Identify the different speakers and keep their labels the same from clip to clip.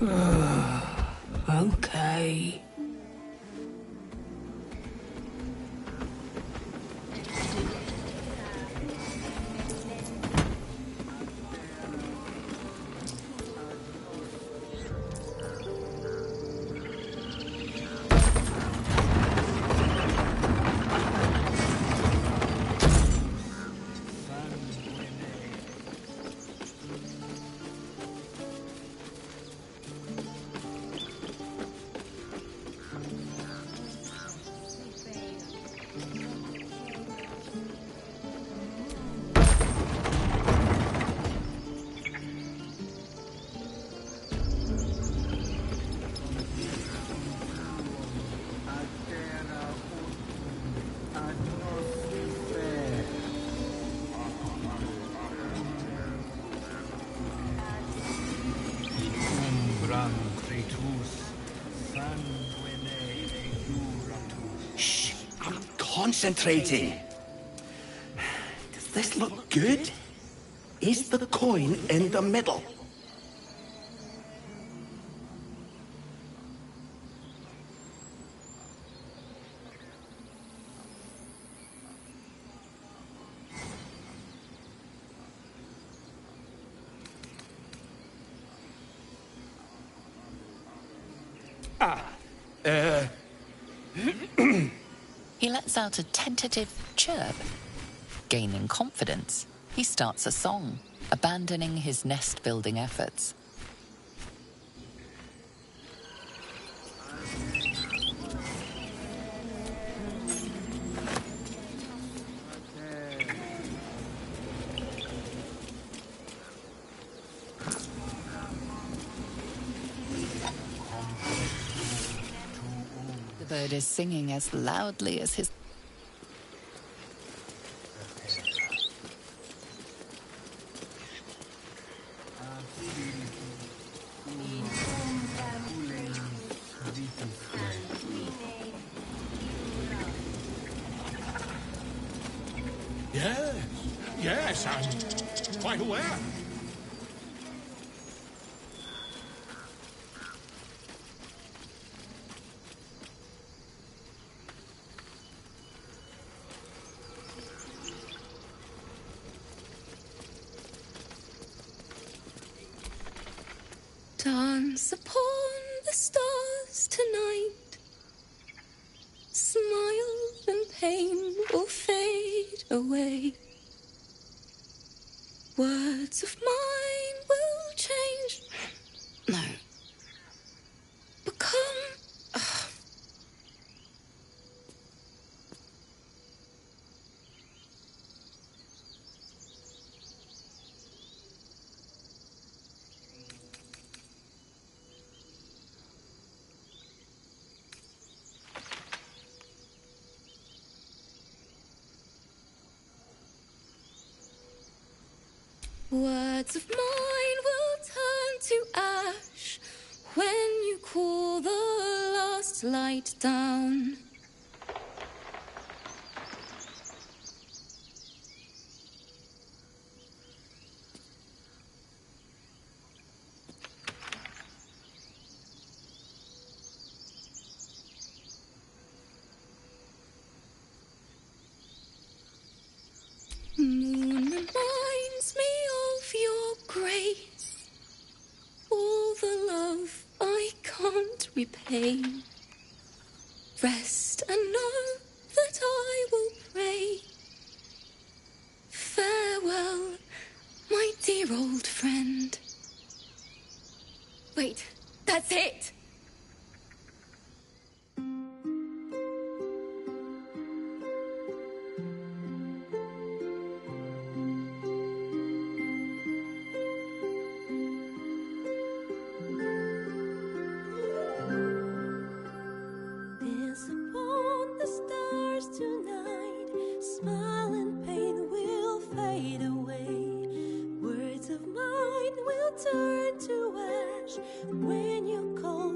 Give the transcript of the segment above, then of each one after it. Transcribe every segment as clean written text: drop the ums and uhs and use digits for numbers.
Speaker 1: Okay.
Speaker 2: Shh, I'm concentrating. Does this look good? Is the coin in the middle?
Speaker 3: He lets out a tentative chirp. Gaining confidence, he starts a song, abandoning his nest-building efforts. The bird is singing as loudly as his...
Speaker 4: Yes, I'm quite aware.
Speaker 5: Dance upon the stars tonight. Smile and pain will fade away. Words of mine will change. No. Become... Words of mine will turn to ash when you call the last light down. Moon reminds me of your grace, all the love I can't repay. Rest and know that I will pray. Farewell, my dear old friend. Wait, that's it!
Speaker 6: Upon the stars tonight, smile and pain will fade away. Words of mine will turn to ash when you call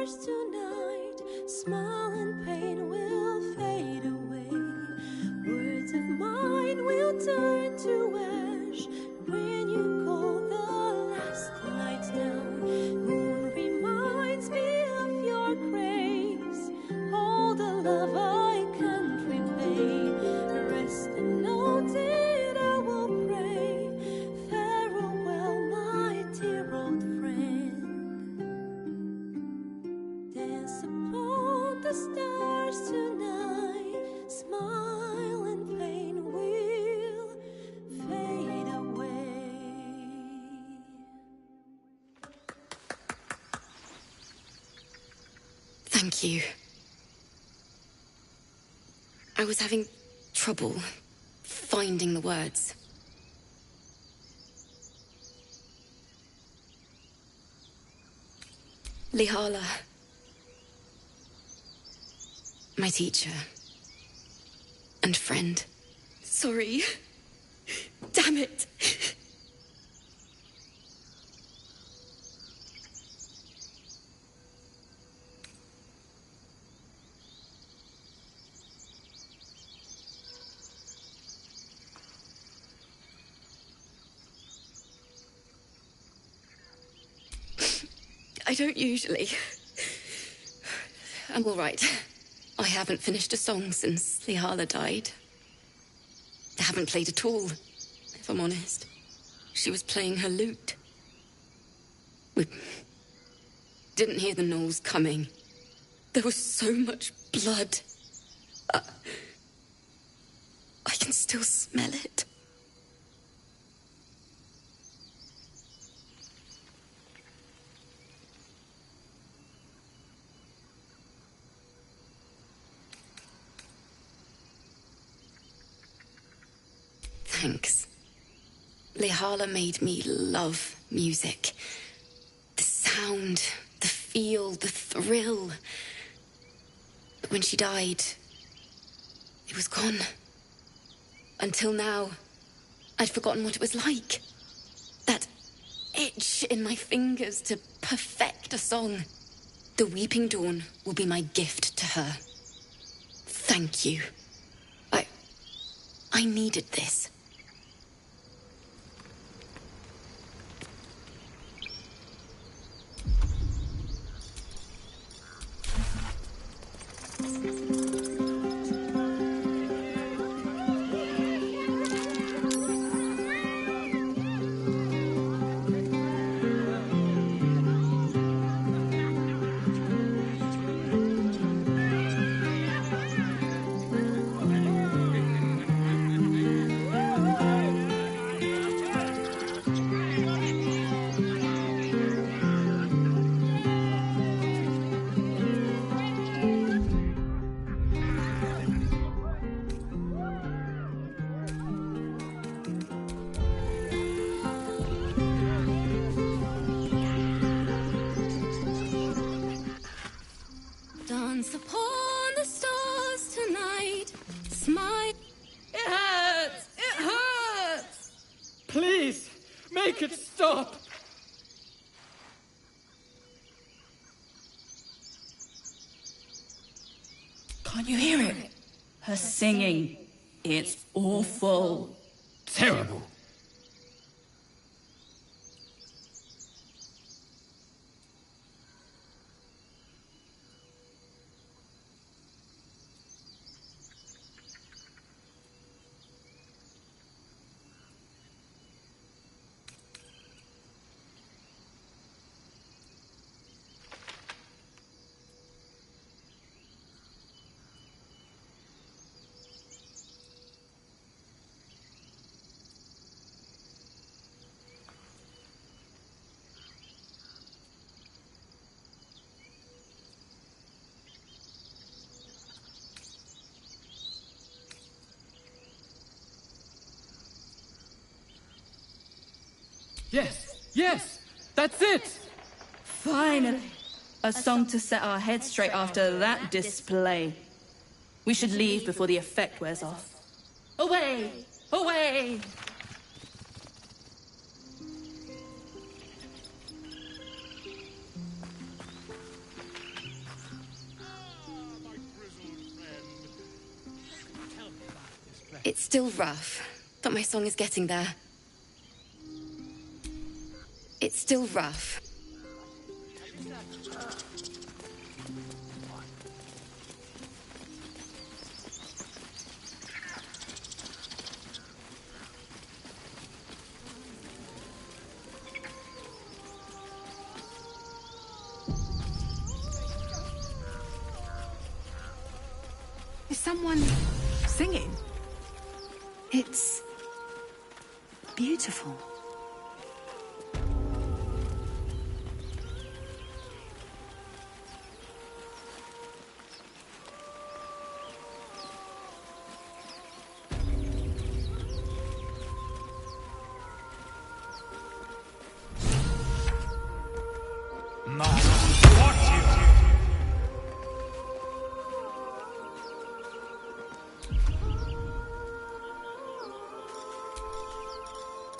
Speaker 6: stars tonight, smile and pain will fade away. Words of mine will turn to ash when you call the last lights down. Moon reminds me of your grace, all the love I can't repay. Rest and note it, I will pray. Farewell, my dear old friend. Dance upon the stars tonight, smile and pain will fade away.
Speaker 5: Thank you. I was having trouble finding the words. Lihala, my teacher and friend. Sorry. Damn it. I don't usually. I'm all right. I haven't finished a song since Lihala died. I haven't played at all, if I'm honest. She was playing her lute. We didn't hear the gnolls coming. There was so much blood. I can still smell it. Thanks. Lihala made me love music. The sound, the feel, the thrill. But when she died, it was gone. Until now, I'd forgotten what it was like. That itch in my fingers to perfect a song. The Weeping Dawn will be my gift to her. Thank you. I needed this. Dance upon the stars tonight. Smile.
Speaker 7: It hurts! It hurts! Please, make it stop!
Speaker 8: Can't you hear it? Her singing. It's awful.
Speaker 4: Terrible.
Speaker 7: Yes, that's it!
Speaker 8: Finally! A song to set our heads straight after that display. We should leave before the effect wears off. Away! Away!
Speaker 5: It's still rough, but my song is getting there. It's still rough.
Speaker 9: Is someone singing? It's beautiful.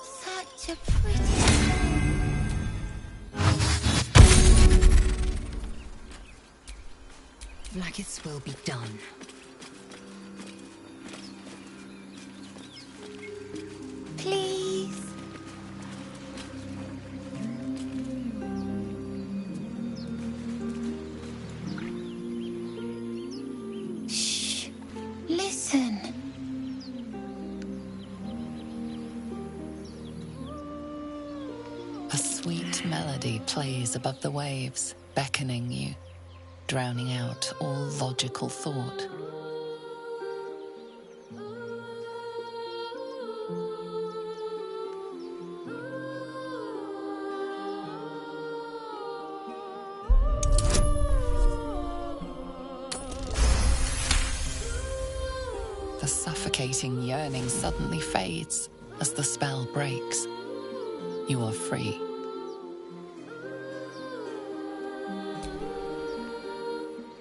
Speaker 5: Such a pretty...
Speaker 9: Blackets will be done.
Speaker 5: Please. Shh. Listen.
Speaker 3: A sweet melody plays above the waves, beckoning you, drowning out all logical thought. The suffocating yearning suddenly fades as the spell breaks. You are free.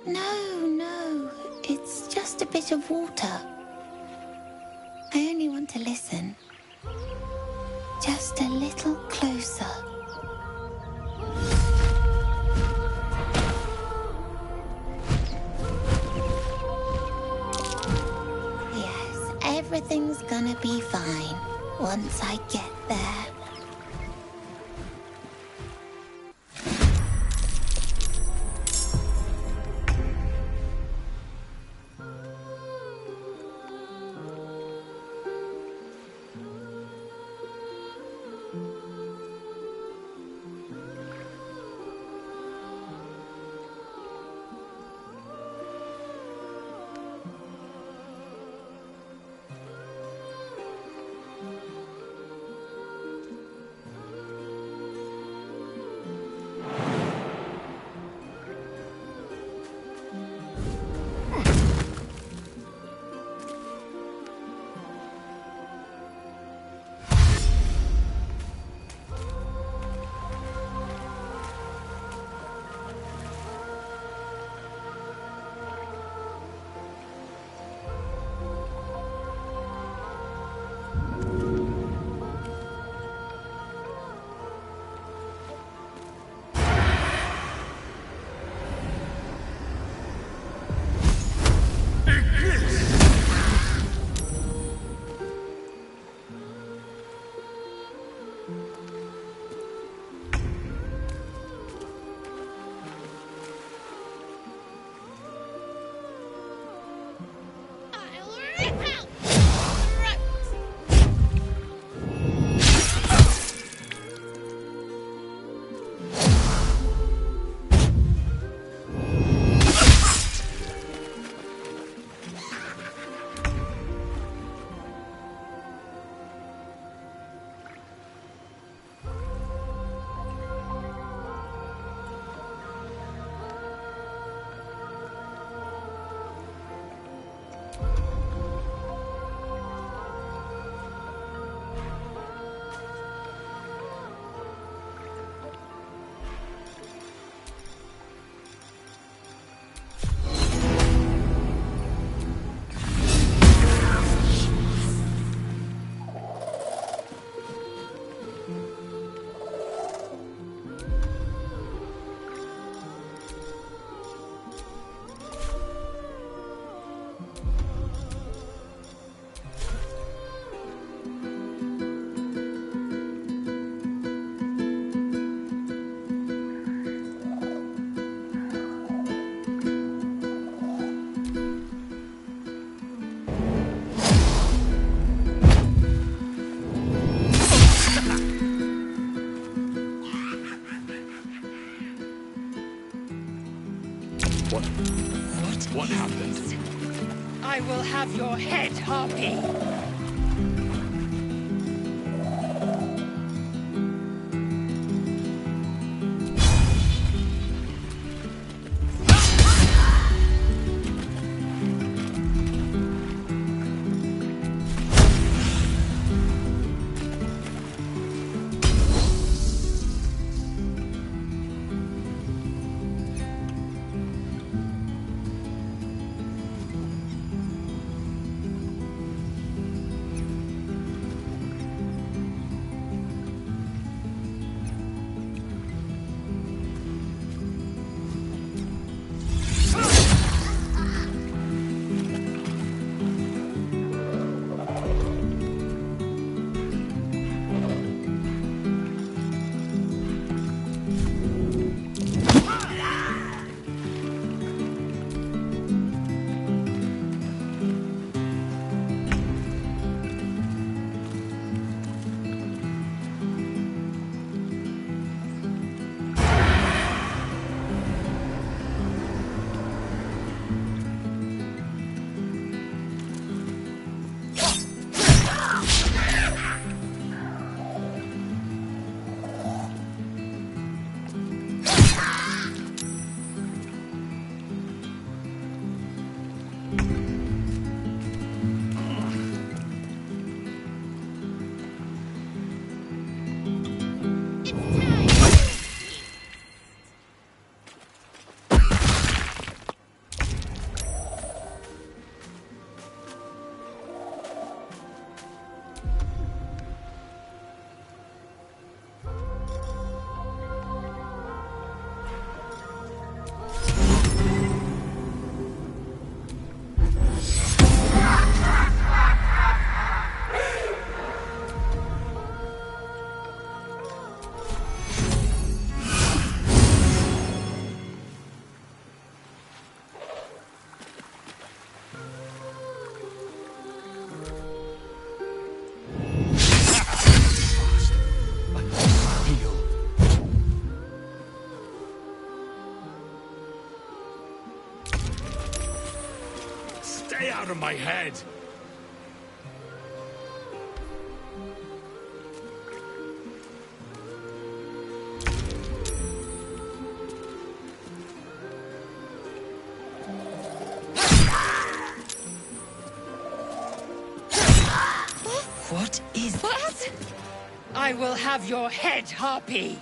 Speaker 5: No, it's just a bit of water. I only want to listen. Just a little closer. Yes, everything's gonna be fine once I get there.
Speaker 4: What happened?
Speaker 10: I will have your head, Harpy.
Speaker 4: Out of my head!
Speaker 10: What is that? I will have your head, Harpy!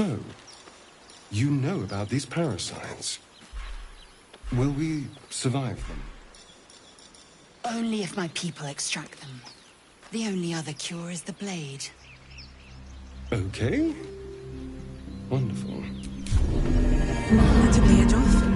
Speaker 11: So, you know about these parasites. Will we survive them?
Speaker 9: Only if my people extract them. The only other cure is the blade.
Speaker 11: Okay. Wonderful.
Speaker 9: Want to play it off?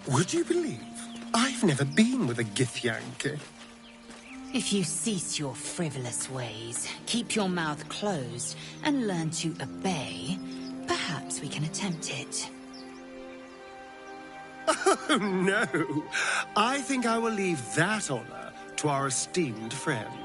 Speaker 11: Would you believe? I've never been with a Githyanki.
Speaker 9: If you cease your frivolous ways, keep your mouth closed, and learn to obey, perhaps we can attempt it.
Speaker 11: Oh, no. I think I will leave that honor to our esteemed friend.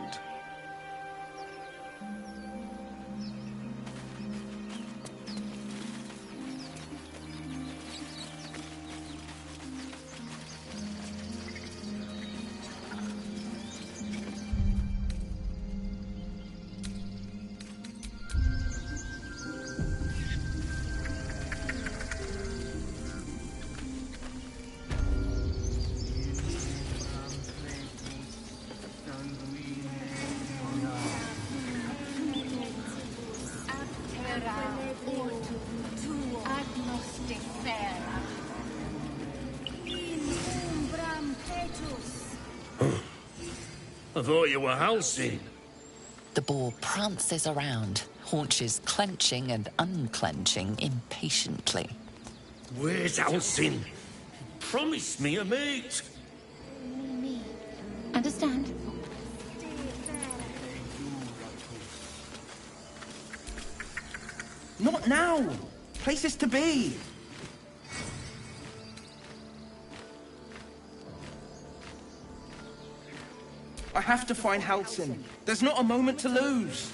Speaker 2: I thought you were Halcyon.
Speaker 3: The boar prances around, haunches clenching and unclenching impatiently.
Speaker 2: Where's Halcyon? Promise me a mate.
Speaker 5: Understand?
Speaker 12: Not now! Places to be! I have to find Halcyon. There's not a moment to lose.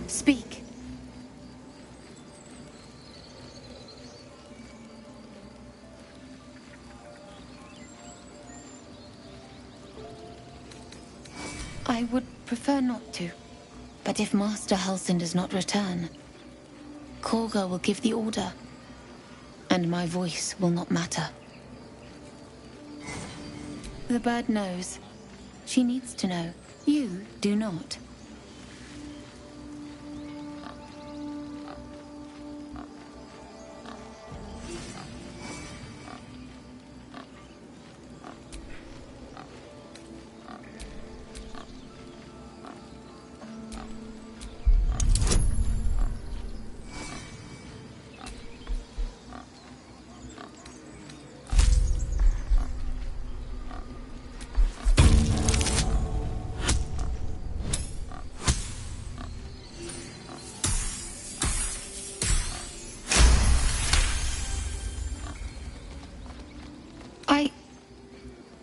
Speaker 5: Speak. I would prefer not to. But if Master Halcyon does not return, Korga will give the order. And my voice will not matter. The bird knows. She needs to know. You do not.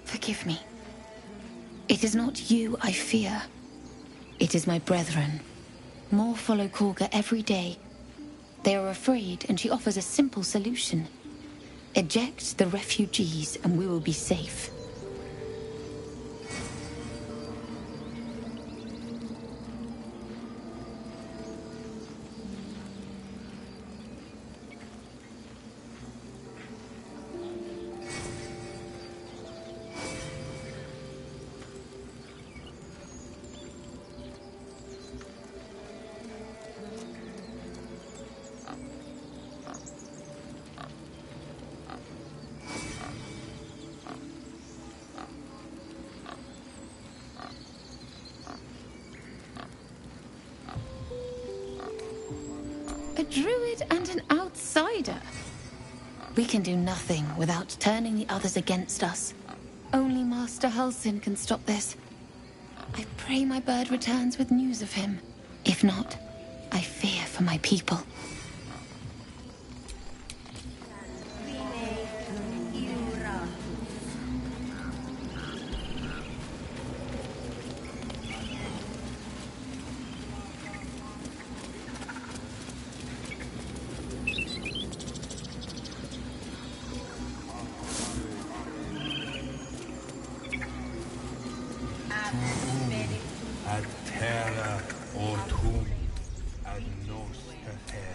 Speaker 5: Forgive me. It is not you I fear. It is my brethren. More follow Korga every day. They are afraid, and she offers a simple solution. Eject the refugees, and we will be safe.
Speaker 8: druid and an outsider. We can do nothing without turning the others against us. Only Master Halsin can stop this. I pray my bird returns with news of him. If not, I fear for my people.
Speaker 13: Ad terra ortum ad nos terra.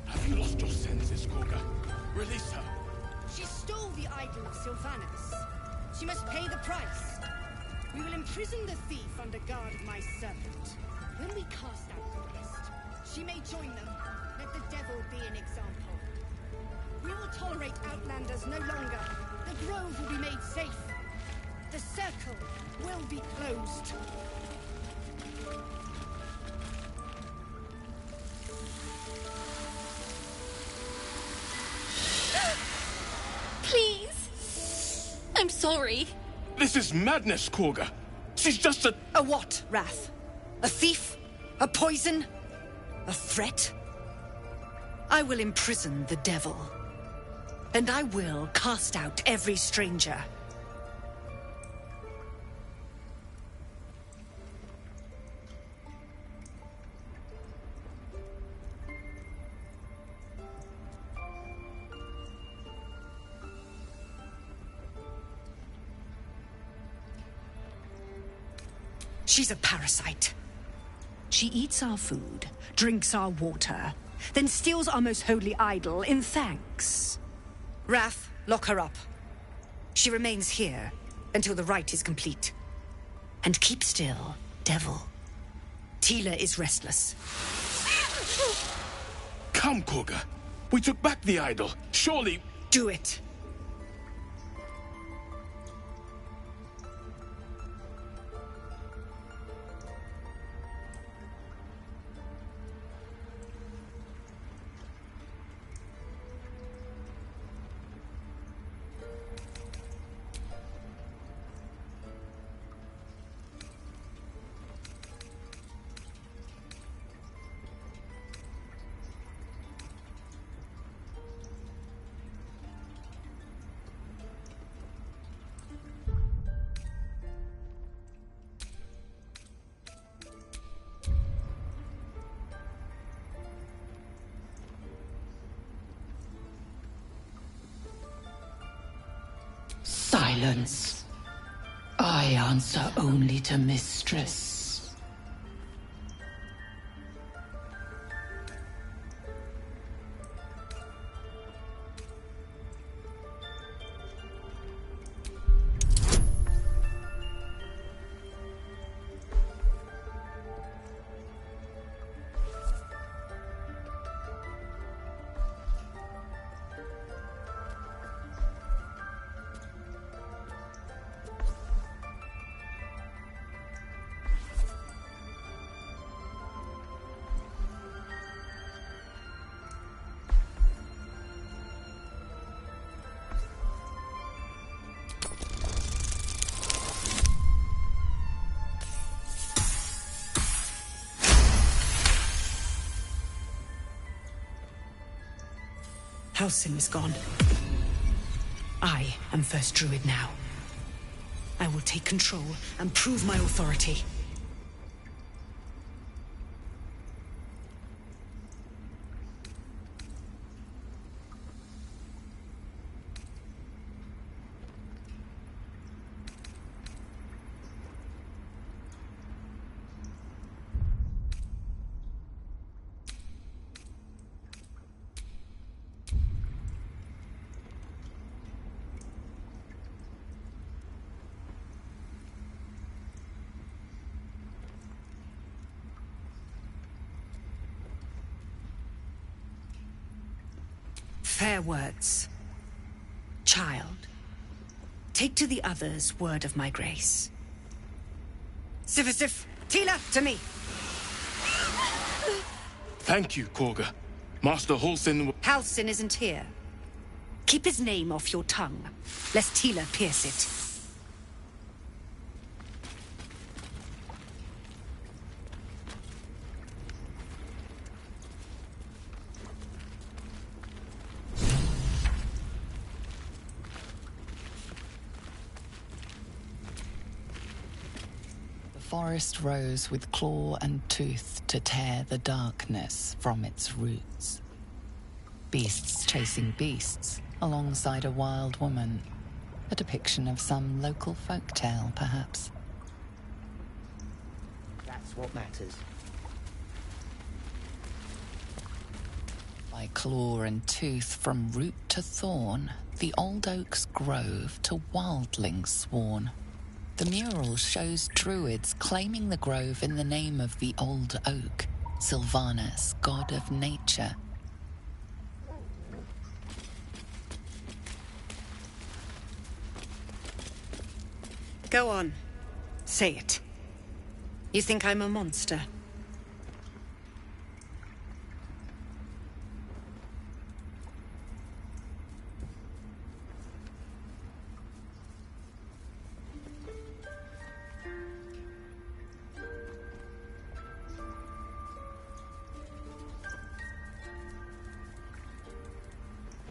Speaker 4: Have you lost your senses, Korga? Release her.
Speaker 14: She stole the idol of Sylvanas. She must pay the price. We will imprison the thief under guard of my servant. When we cast out the rest, she may join them. Let the devil be an example. We will tolerate outlanders no longer. The grove will be made safe. The circle will be closed.
Speaker 5: Please. I'm sorry.
Speaker 4: This is madness, Korga. She's just a...
Speaker 14: A what, Wrath? A thief? A poison? A threat? I will imprison the devil. And I will cast out every stranger. She's a parasite. She eats our food, drinks our water, then steals our most holy idol in thanks. Wrath, lock her up. She remains here until the rite is complete. And keep still, devil. Tila is restless.
Speaker 4: Come, Korga. We took back the idol. Surely...
Speaker 14: Do it.
Speaker 1: Silence. I answer only to Mistress.
Speaker 14: Halsin is gone. I am first druid now. I will take control and prove my authority. Fair words. Child, take to the others word of my grace. Sif, Tila, to me!
Speaker 4: Thank you, Korga. Master Halsin...
Speaker 14: Halsin isn't here. Keep his name off your tongue, lest Tila pierce it.
Speaker 3: The forest rose with claw and tooth to tear the darkness from its roots. Beasts chasing beasts alongside a wild woman. A depiction of some local folktale, perhaps.
Speaker 15: That's what matters.
Speaker 3: By claw and tooth from root to thorn, the old oak's grove to wildlings sworn. The mural shows druids claiming the grove in the name of the old oak, Sylvanus, god of nature.
Speaker 14: Go on. Say it. You think I'm a monster?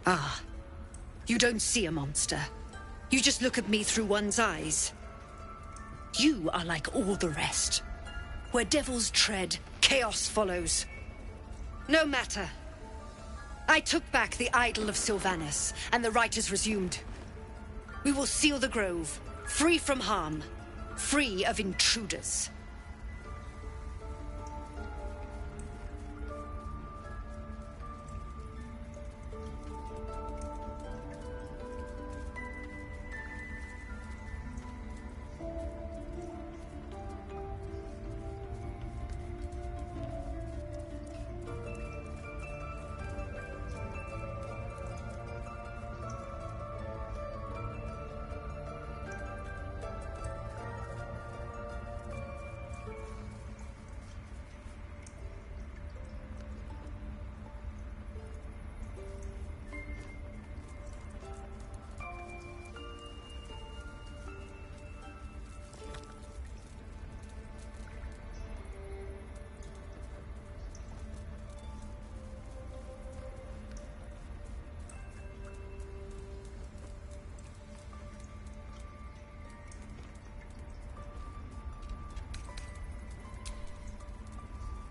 Speaker 14: Ah, you don't see a monster. You just look at me through one's eyes. You are like all the rest. Where devils tread, chaos follows. No matter. I took back the idol of Sylvanus, and the rite is resumed. We will seal the grove, free from harm, free of intruders.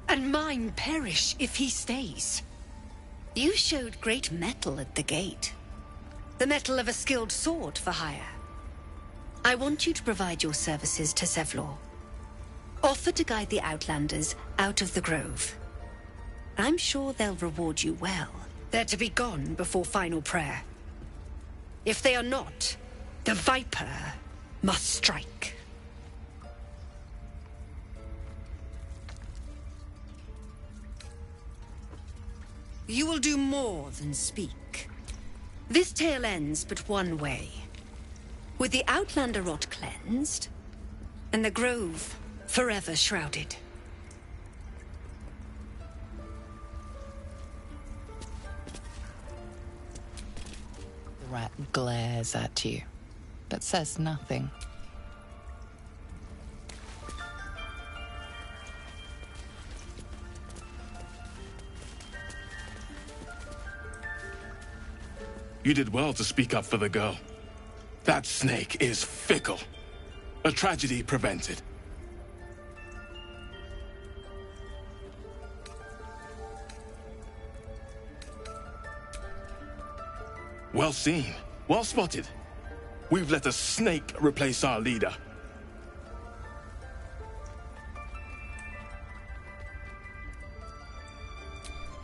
Speaker 14: And mine perish if he stays. You showed great mettle at the gate. The mettle of a skilled sword for hire. I want you to provide your services to Sevlor. Offer to guide the Outlanders out of the grove. I'm sure they'll reward you well. They're to be gone before final prayer. If they are not, the Viper must strike. You will do more than speak. This tale ends but one way. With the Outlander rot cleansed, and the grove forever shrouded.
Speaker 3: The rat glares at you, but says nothing.
Speaker 4: You did well to speak up for the girl. That snake is fickle. A tragedy prevented. Well seen. Well spotted. We've let a snake replace our leader.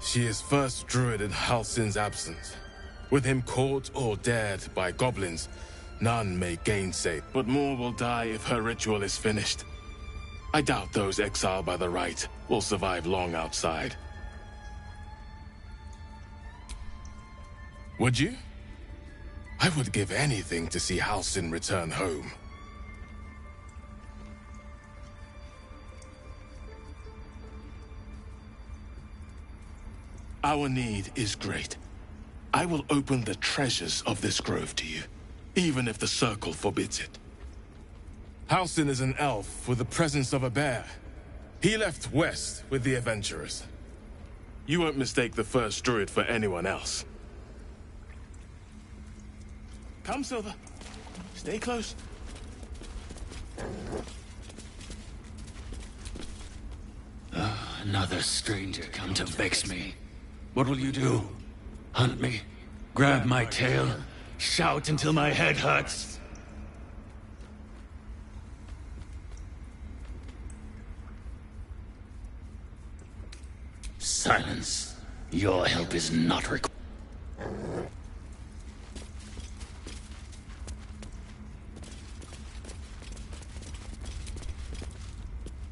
Speaker 4: She is first druid in Halsin's absence. With him caught or dared by goblins, none may gainsay. But more will die if her ritual is finished. I doubt those exiled by the rite will survive long outside. Would you? I would give anything to see Halsin return home. Our need is great. I will open the treasures of this grove to you, even if the Circle forbids it. Halsin is an elf with the presence of a bear. He left west with the adventurers. You won't mistake the first druid for anyone else. Come, Silver. Stay close.
Speaker 15: Another stranger come to vex me. What will you do? Hunt me? Grab my tail? Shout until my head hurts? Silence. Your help is not required.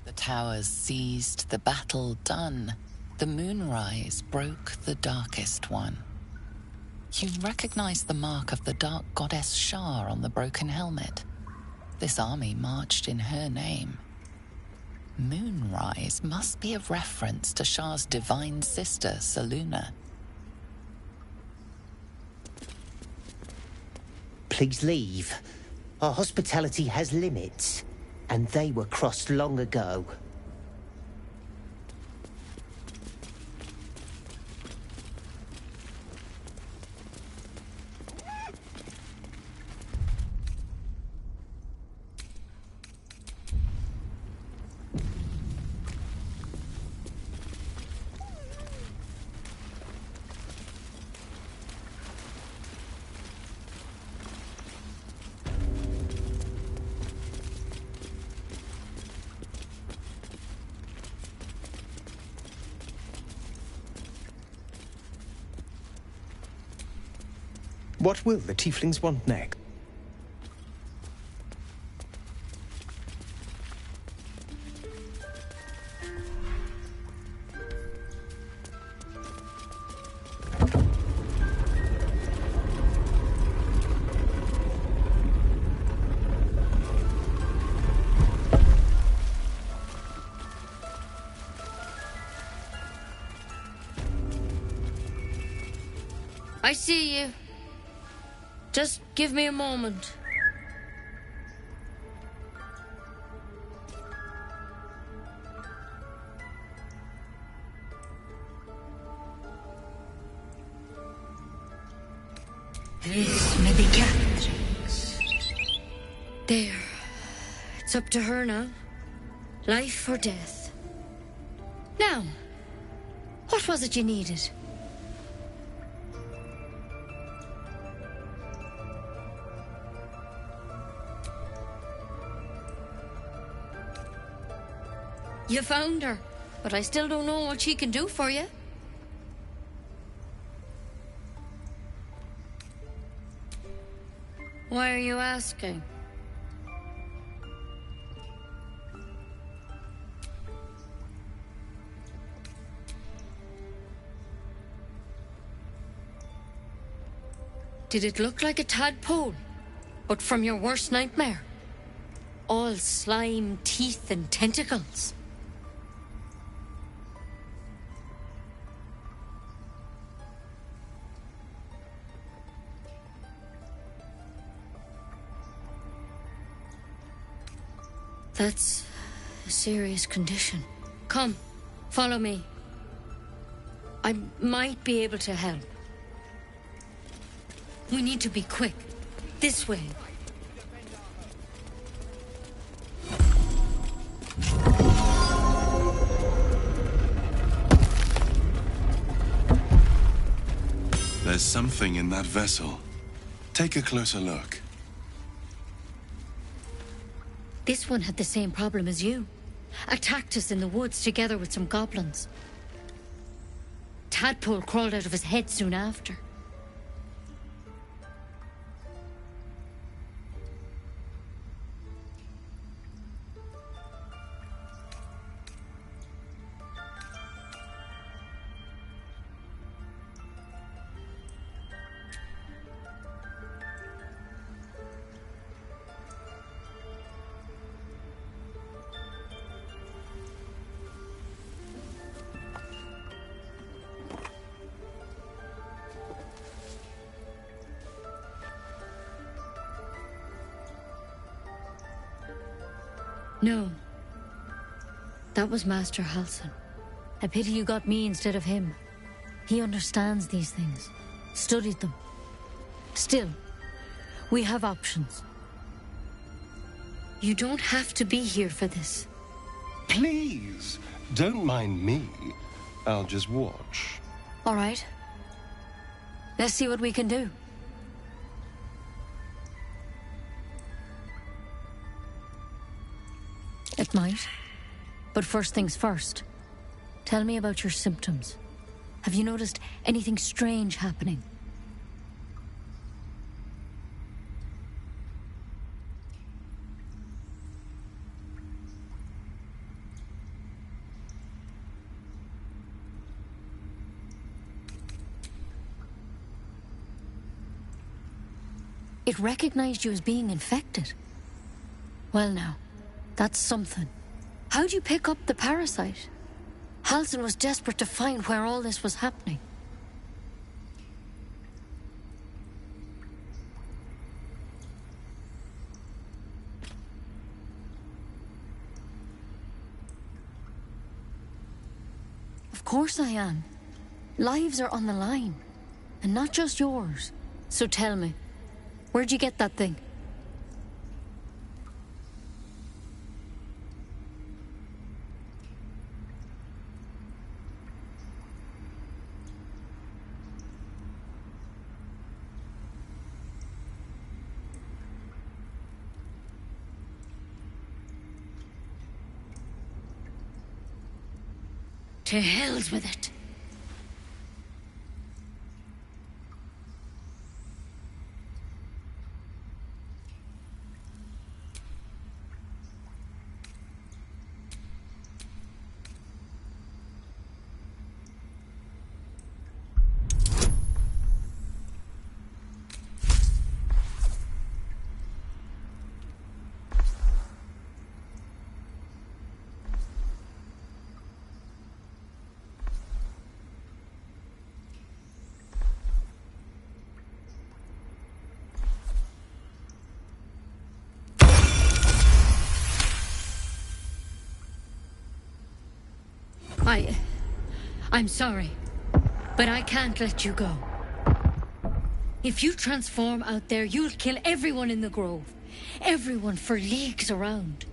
Speaker 3: The towers seized, the battle done. The moonrise broke the darkest one. You recognize the mark of the dark goddess Shar on the broken helmet. This army marched in her name. Moonrise must be a reference to Shar's divine sister, Selûne.
Speaker 16: Please leave. Our hospitality has limits, and they were crossed long ago.
Speaker 17: What will the tieflings want next?
Speaker 18: I see you. Just give me a moment.
Speaker 14: This may be Catherine's.
Speaker 18: There. It's up to her now. Life or death. Now, what was it you needed? You found her, but I still don't know what she can do for you. Why are you asking? Did it look like a tadpole, but from your worst nightmare? All slime, teeth, and tentacles. That's a serious condition. Come, follow me. I might be able to help. We need to be quick. This way.
Speaker 11: There's something in that vessel. Take a closer look.
Speaker 18: This one had the same problem as you. Attacked us in the woods together with some goblins. Tadpole crawled out of his head soon after. No. That was Master Halsin. I pity you got me instead of him. He understands these things. Studied them. Still, we have options. You don't have to be here for this.
Speaker 11: Please, don't mind me. I'll just watch.
Speaker 18: All right. Let's see what we can do. It might. But first things first. Tell me about your symptoms. Have you noticed anything strange happening? It recognized you as being infected. Well now, that's something. How'd you pick up the parasite? Halsin was desperate to find where all this was happening. Of course I am. Lives are on the line. And not just yours. So tell me, where'd you get that thing? To hell's with it. I'm sorry, but I can't let you go. If you transform out there, you'll kill everyone in the grove. Everyone for leagues around.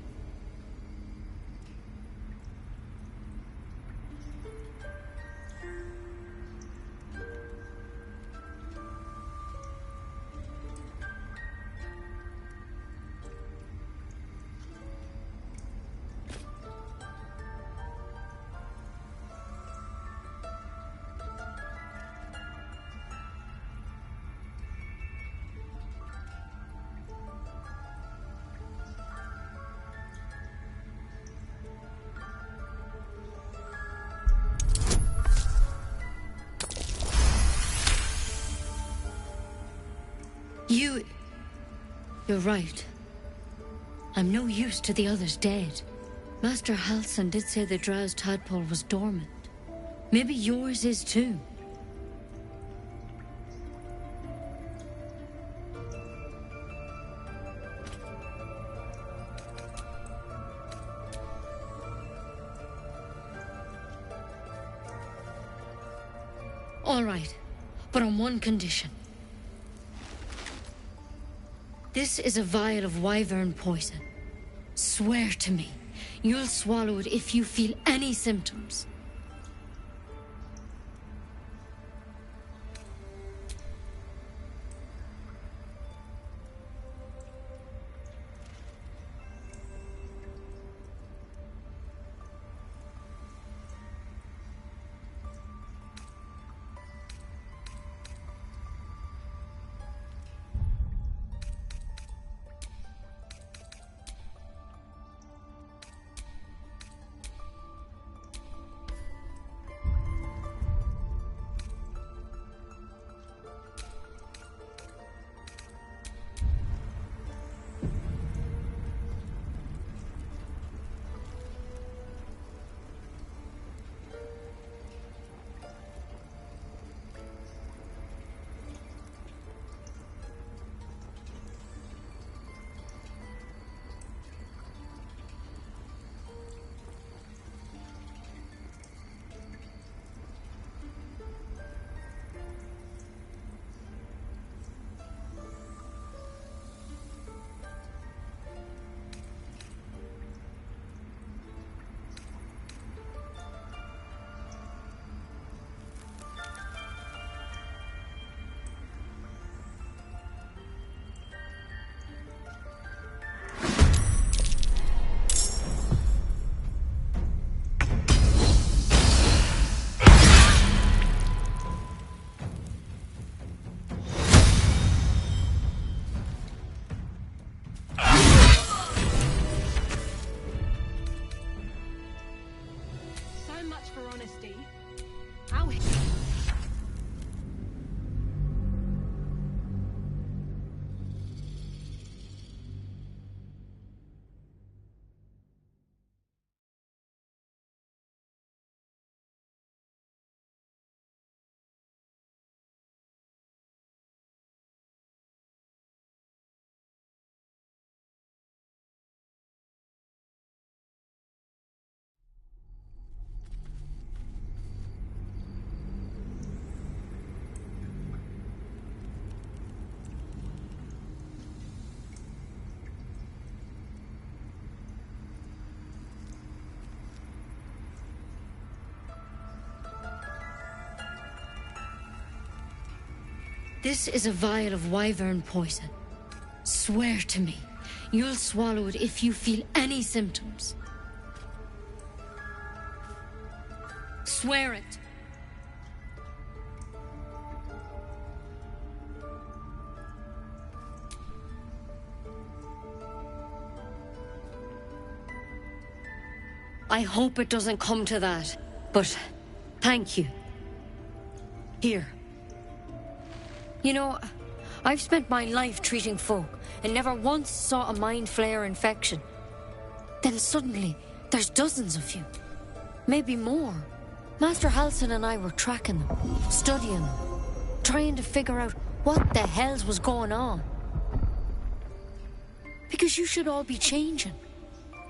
Speaker 18: You're right. I'm no use to the others dead. Master Halsin did say the drow's tadpole was dormant. Maybe yours is too. All right, but on one condition. This is a vial of wyvern poison. Swear to me, you'll swallow it if you feel any symptoms. This is a vial of wyvern poison. Swear to me, you'll swallow it if you feel any symptoms. Swear it. I hope it doesn't come to that, but thank you. Here. You know, I've spent my life treating folk and never once saw a mind flayer infection. Then suddenly, there's dozens of you. Maybe more. Master Halsin and I were tracking them, studying them, trying to figure out what the hells was going on. Because you should all be changing.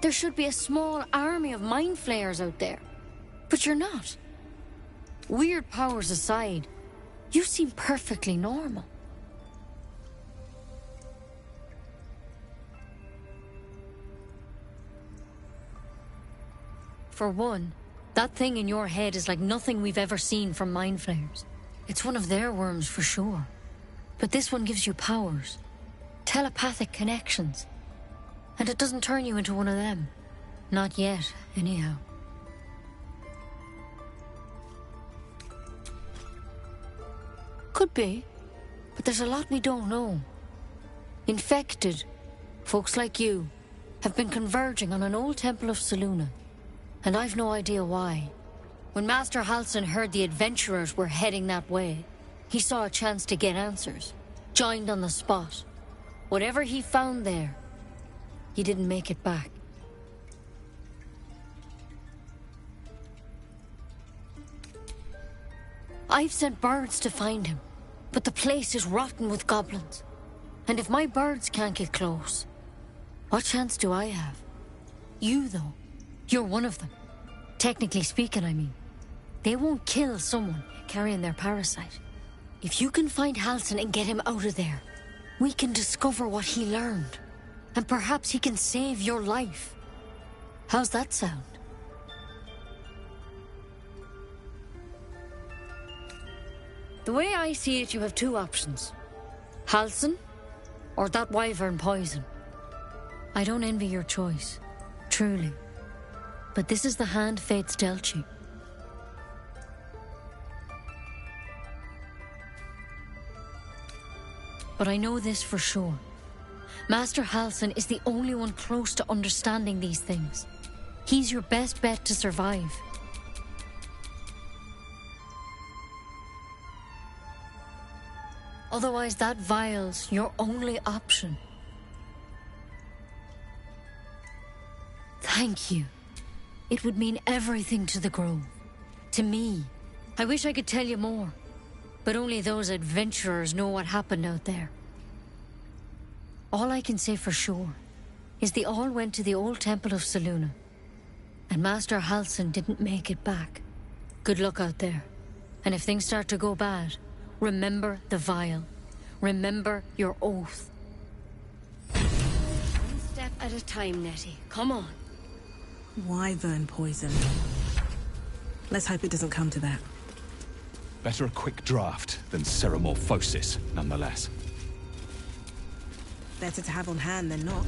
Speaker 18: There should be a small army of mind flayers out there. But you're not. Weird powers aside, you seem perfectly normal. For one, that thing in your head is like nothing we've ever seen from mind flayers. It's one of their worms for sure. But this one gives you powers. Telepathic connections. And it doesn't turn you into one of them. Not yet, anyhow. Could be. But there's a lot we don't know. Infected, folks like you, have been converging on an old temple of Selûne. And I've no idea why. When Master Halsin heard the adventurers were heading that way, he saw a chance to get answers. Joined on the spot. Whatever he found there, he didn't make it back. I've sent birds to find him, but the place is rotten with goblins. And if my birds can't get close, what chance do I have? You, though, you're one of them. Technically speaking, I mean. They won't kill someone carrying their parasite. If you can find Halsin and get him out of there, we can discover what he learned. And perhaps he can save your life. How's that sound? The way I see it, you have two options. Halsin, or that wyvern poison. I don't envy your choice, truly. But this is the hand fate's dealt you. But I know this for sure. Master Halsin is the only one close to understanding these things. He's your best bet to survive. Otherwise, that vial's your only option. Thank you. It would mean everything to the Grove. To me. I wish I could tell you more. But only those adventurers know what happened out there. All I can say for sure is they all went to the old temple of Selûne. And Master Halsin didn't make it back. Good luck out there. And if things start to go bad, remember the vial. Remember your oath. One step at a time, Nettie. Come on.
Speaker 19: Wyvern poison. Let's hope it doesn't come to that.
Speaker 20: Better a quick draft than ceremorphosis, nonetheless.
Speaker 19: Better to have on hand than not.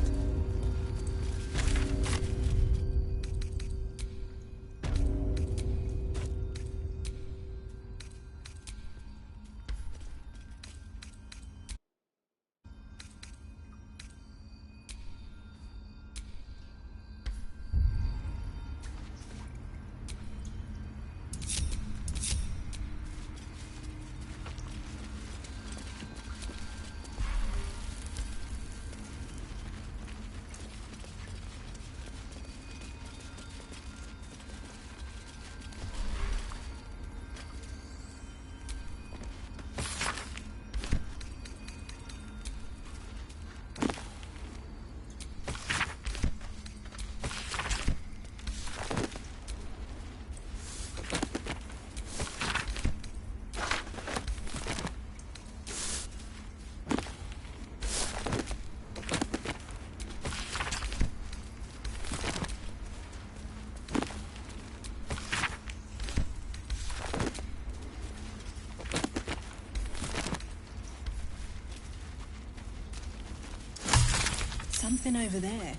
Speaker 19: something over there.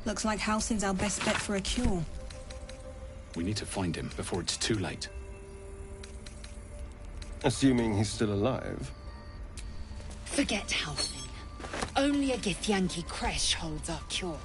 Speaker 19: Looks like Halsin's our best bet for a cure.
Speaker 20: We need to find him before it's too late.
Speaker 11: Assuming he's still alive.
Speaker 9: Forget Halsin. Only a Githyanki Kresh holds our cure.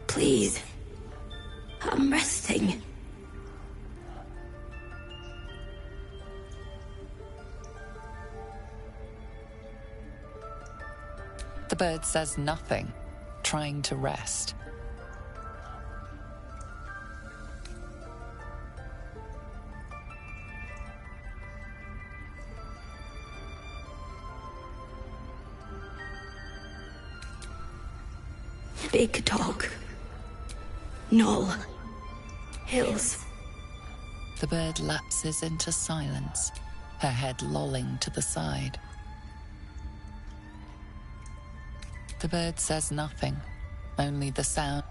Speaker 5: Please. I'm resting.
Speaker 3: The bird says nothing, trying to rest.
Speaker 5: Big dog. Knoll. Hills.
Speaker 3: The bird lapses into silence, her head lolling to the side. The bird says nothing, only the sound.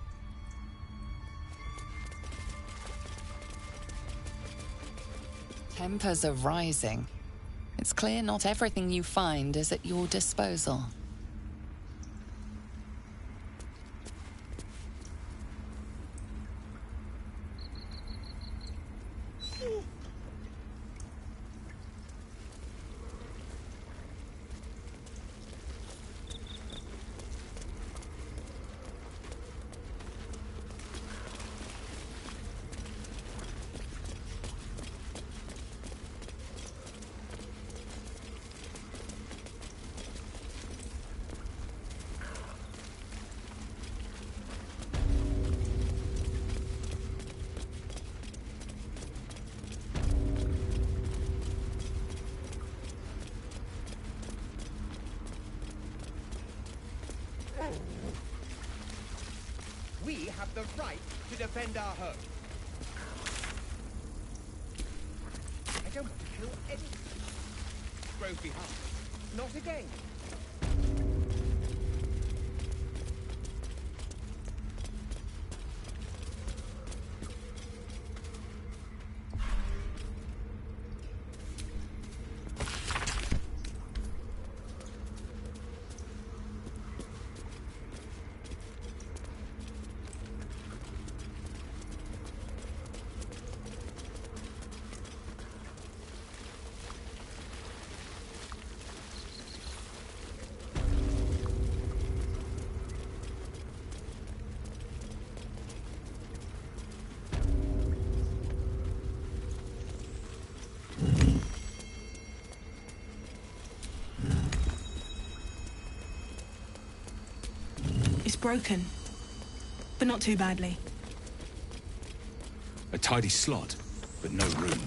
Speaker 3: Tempers are rising. It's clear not everything you find is at your disposal.
Speaker 12: We have the right to defend our home. I don't want to kill anyone. Grove behind. Not again.
Speaker 19: It's broken, but not too badly.
Speaker 20: A tidy slot, but no room.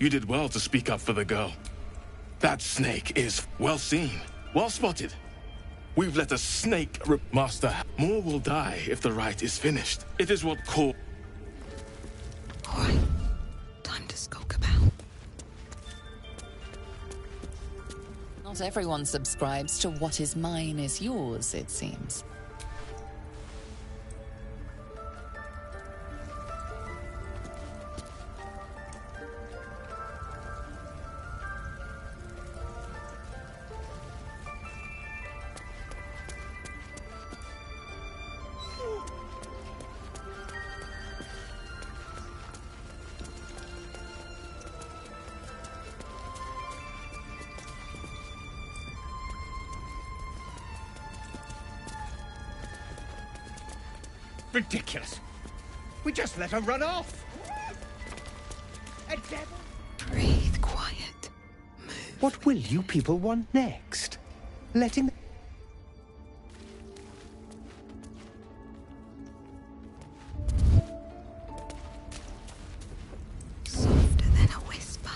Speaker 4: You did well to speak up for the girl. That snake is well seen, well spotted. We've let a snake Master, more will die if the rite is finished. It is what CoOp...
Speaker 5: Alright, time to skulk about.
Speaker 3: Not everyone subscribes to what is mine is yours, it seems.
Speaker 12: Ridiculous. We just let her run off. A devil.
Speaker 5: Breathe quiet.
Speaker 16: What will you people want next? Letting...
Speaker 5: Softer than a whisper.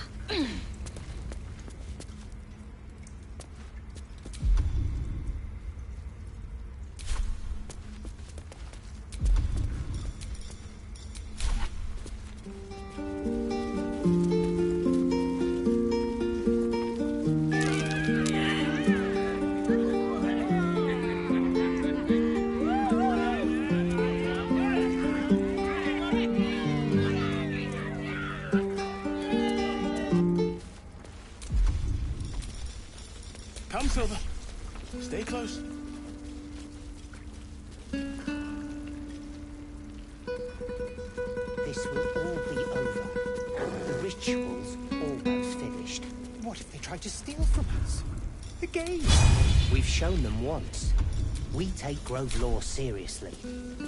Speaker 4: Come, Silver. Stay close.
Speaker 16: This will all be over. The ritual's almost finished.
Speaker 17: What if they tried to steal from us? The game!
Speaker 16: We've shown them once. We take Grove law seriously.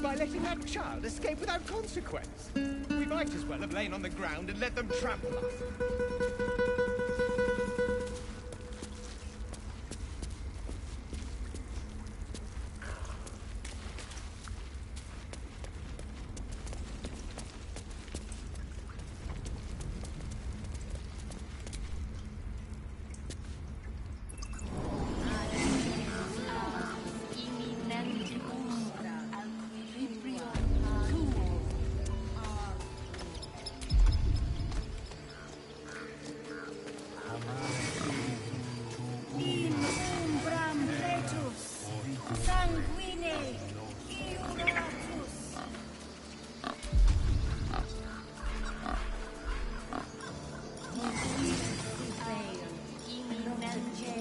Speaker 12: By letting that child escape without consequence. We might as well have lain on the ground and let them trample us.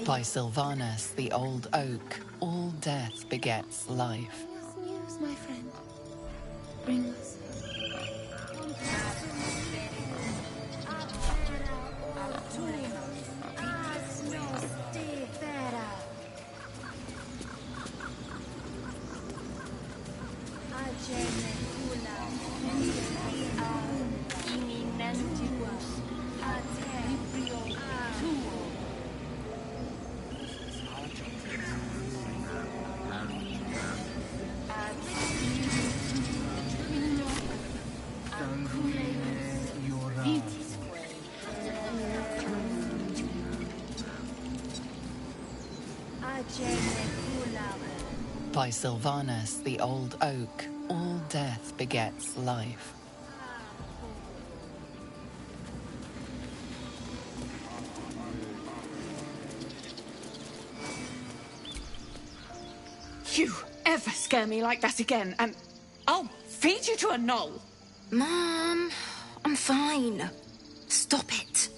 Speaker 3: By Sylvanus, the old oak, all death begets life.
Speaker 8: News, my friend. Bring us.
Speaker 3: By Sylvanus, the old oak, all death begets life.
Speaker 10: You ever scare me like that again, and I'll feed you to a knoll.
Speaker 5: Mom, I'm fine. Stop it.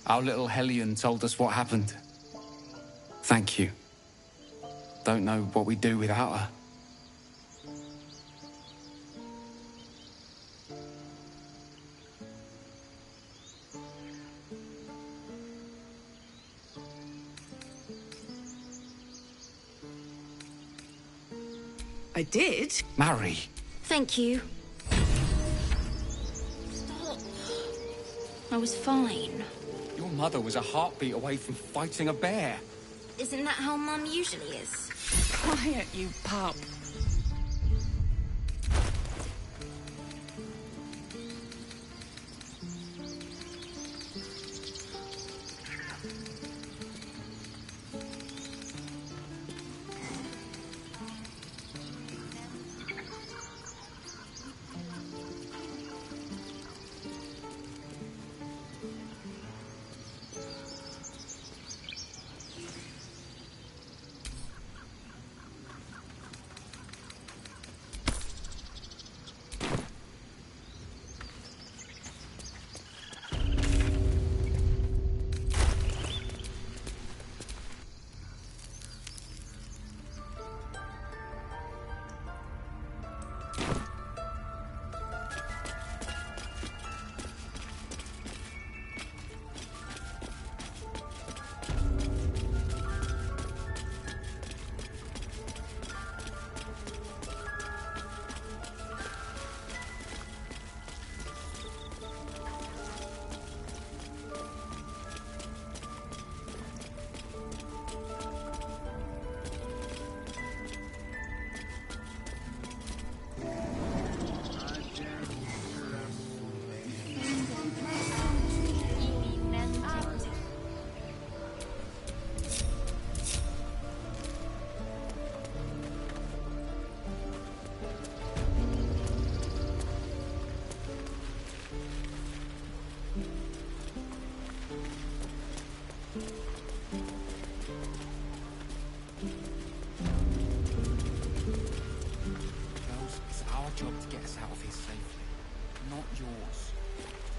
Speaker 21: Our little Hellion told us what happened. Thank you. Don't know what we'd do without her.
Speaker 10: I did.
Speaker 21: Marry.
Speaker 5: Thank you. Stop. I was fine.
Speaker 21: Your mother was a heartbeat away from fighting a bear.
Speaker 5: Isn't that how Mum usually is?
Speaker 10: Quiet, you pup.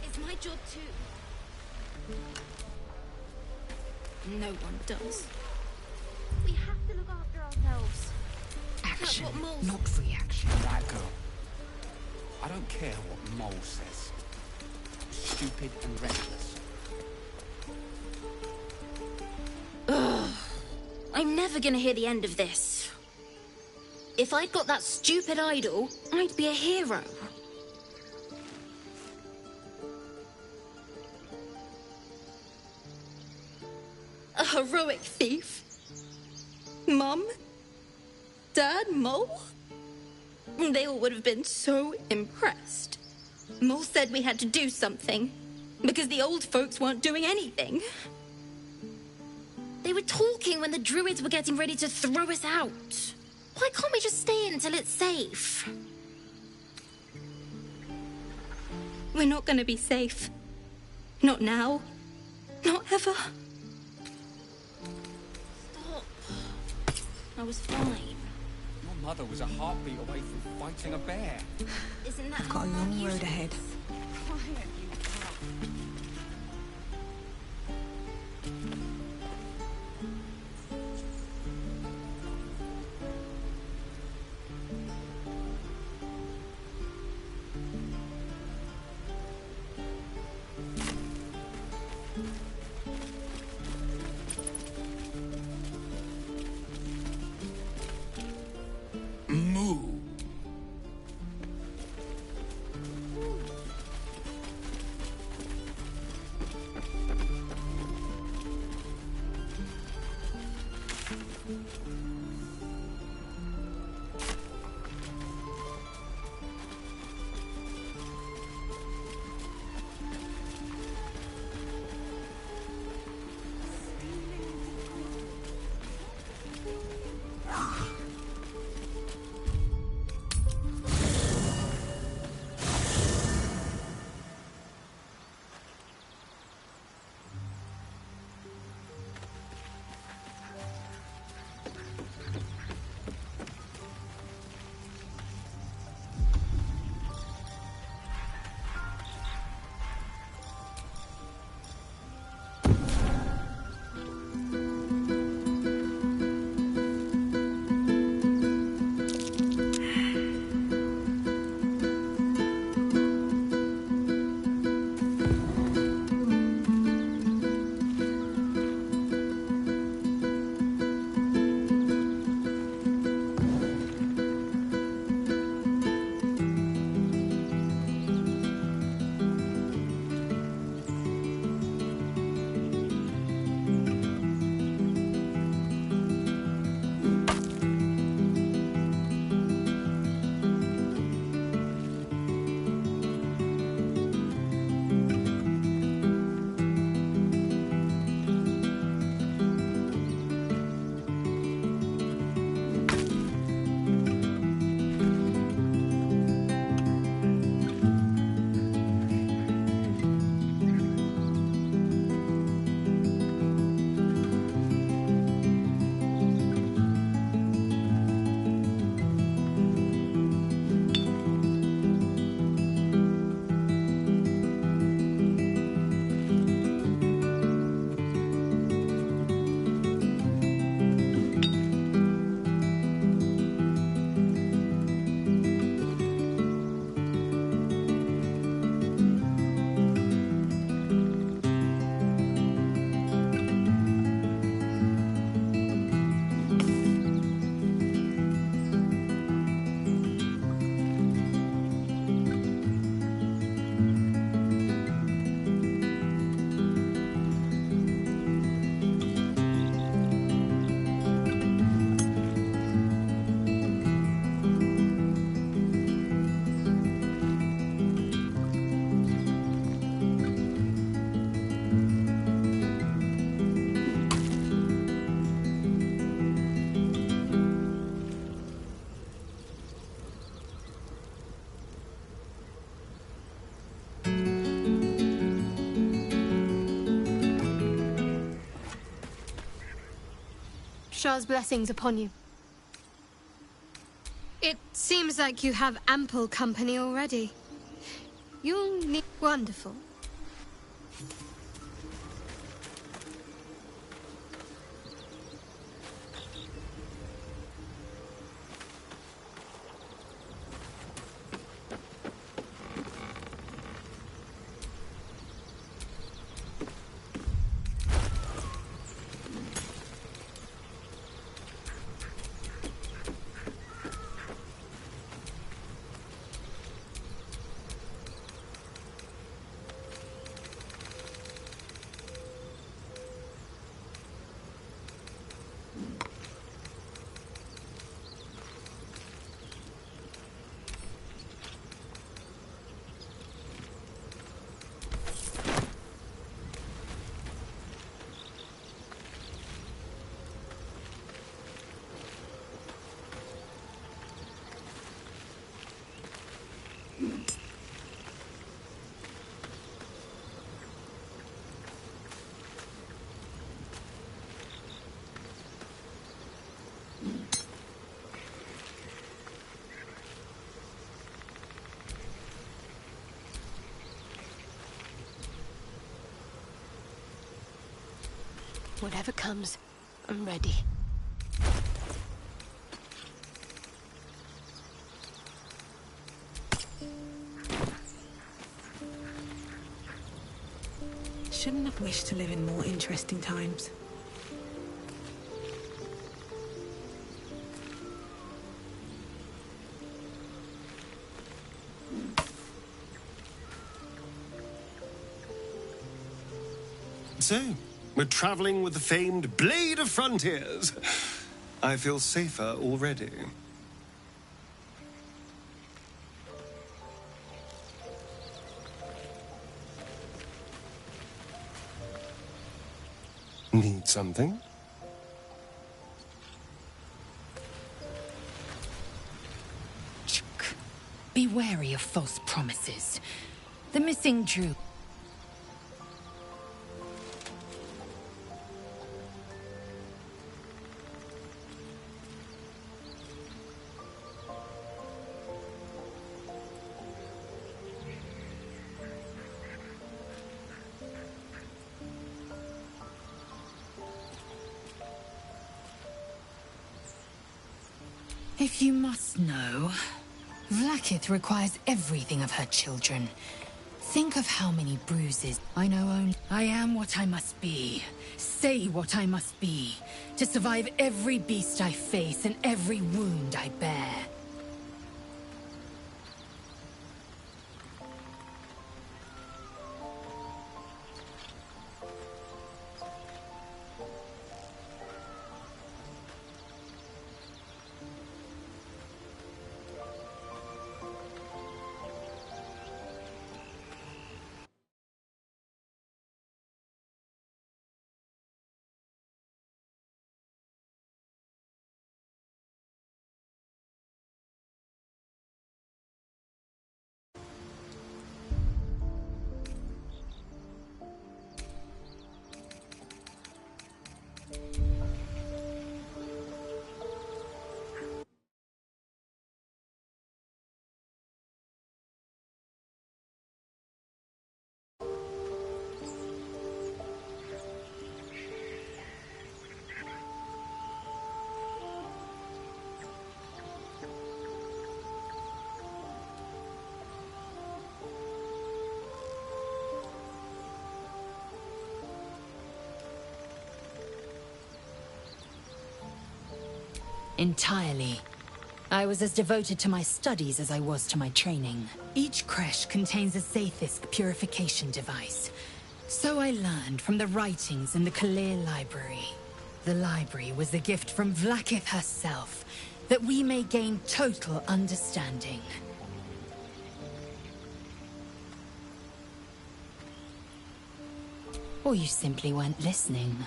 Speaker 5: It's my job too. No one does.
Speaker 8: We have to look after ourselves.
Speaker 21: Action,
Speaker 8: That's what moles...
Speaker 21: not reaction. That girl. I don't care what Mole says. Stupid and reckless.
Speaker 8: Ugh. I'm never gonna hear the end of this. If I'd got that stupid idol, I'd be a hero. A heroic thief? Mum? Dad? Mole? They all would have been so impressed. Mole said we had to do something, because the old folks weren't doing anything. They were talking when the druids were getting ready to throw us out. Why can't we just stay in until it's safe? We're not gonna be safe. Not now. Not ever. Stop. I was fine.
Speaker 21: Your mother was a heartbeat away from fighting a bear.
Speaker 5: Isn't that
Speaker 19: I've got a long road ahead.
Speaker 5: Quiet, you
Speaker 6: Shah's blessings upon you. It seems like you have ample company already. You'll need... Wonderful.
Speaker 18: Whatever comes, I'm ready.
Speaker 19: Shouldn't have wished to live in more interesting times.
Speaker 11: So, we're traveling with the famed Blade of Frontiers. I feel safer already. Need something?
Speaker 9: Be wary of false promises. The missing Drew. If you must know, Vlaakith requires everything of her children. Think of how many bruises. I know only I am what I must be. Say what I must be. To survive every beast I face and every wound I bear. Entirely. I was as devoted to my studies as I was to my training. Each creche contains a Zaithisk purification device. So I learned from the writings in the Kalir Library. The library was a gift from Vlaakith herself, that we may gain total understanding. Or you simply weren't listening.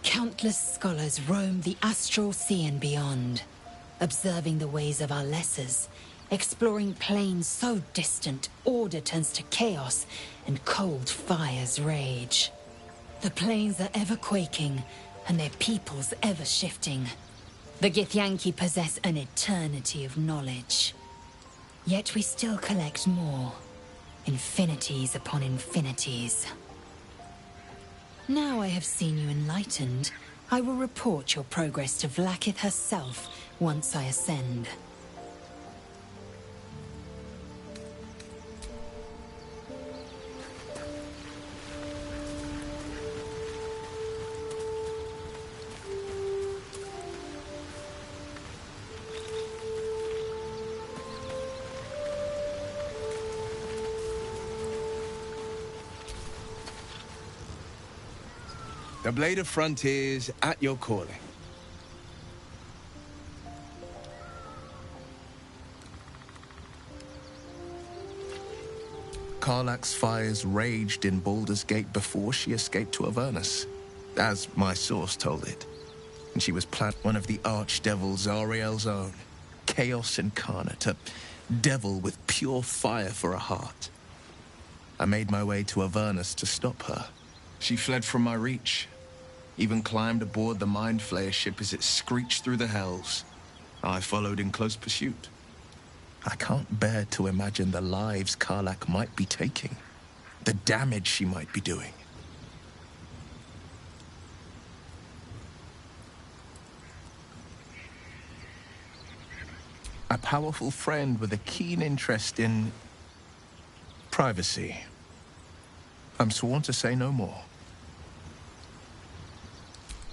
Speaker 9: Countless scholars roam the astral sea and beyond, observing the ways of our lessers, exploring planes so distant order turns to chaos and cold fires rage. The planes are ever quaking, and their peoples ever shifting. The Githyanki possess an eternity of knowledge. Yet we still collect more, infinities upon infinities. Now I have seen you enlightened, I will report your progress to Vlaakith herself once I ascend.
Speaker 7: The Blade of Frontiers at your calling. Karlach's fires raged in Baldur's Gate before she escaped to Avernus, as my source told it. And she was one of the archdevil Zariel's own, chaos incarnate, a devil with pure fire for a heart. I made my way to Avernus to stop her. She fled from my reach, even climbed aboard the Mind Flayer ship as it screeched through the hells. I followed in close pursuit. I can't bear to imagine the lives Karlach might be taking, the damage she might be doing. A powerful friend with a keen interest in privacy. I'm sworn to say no more.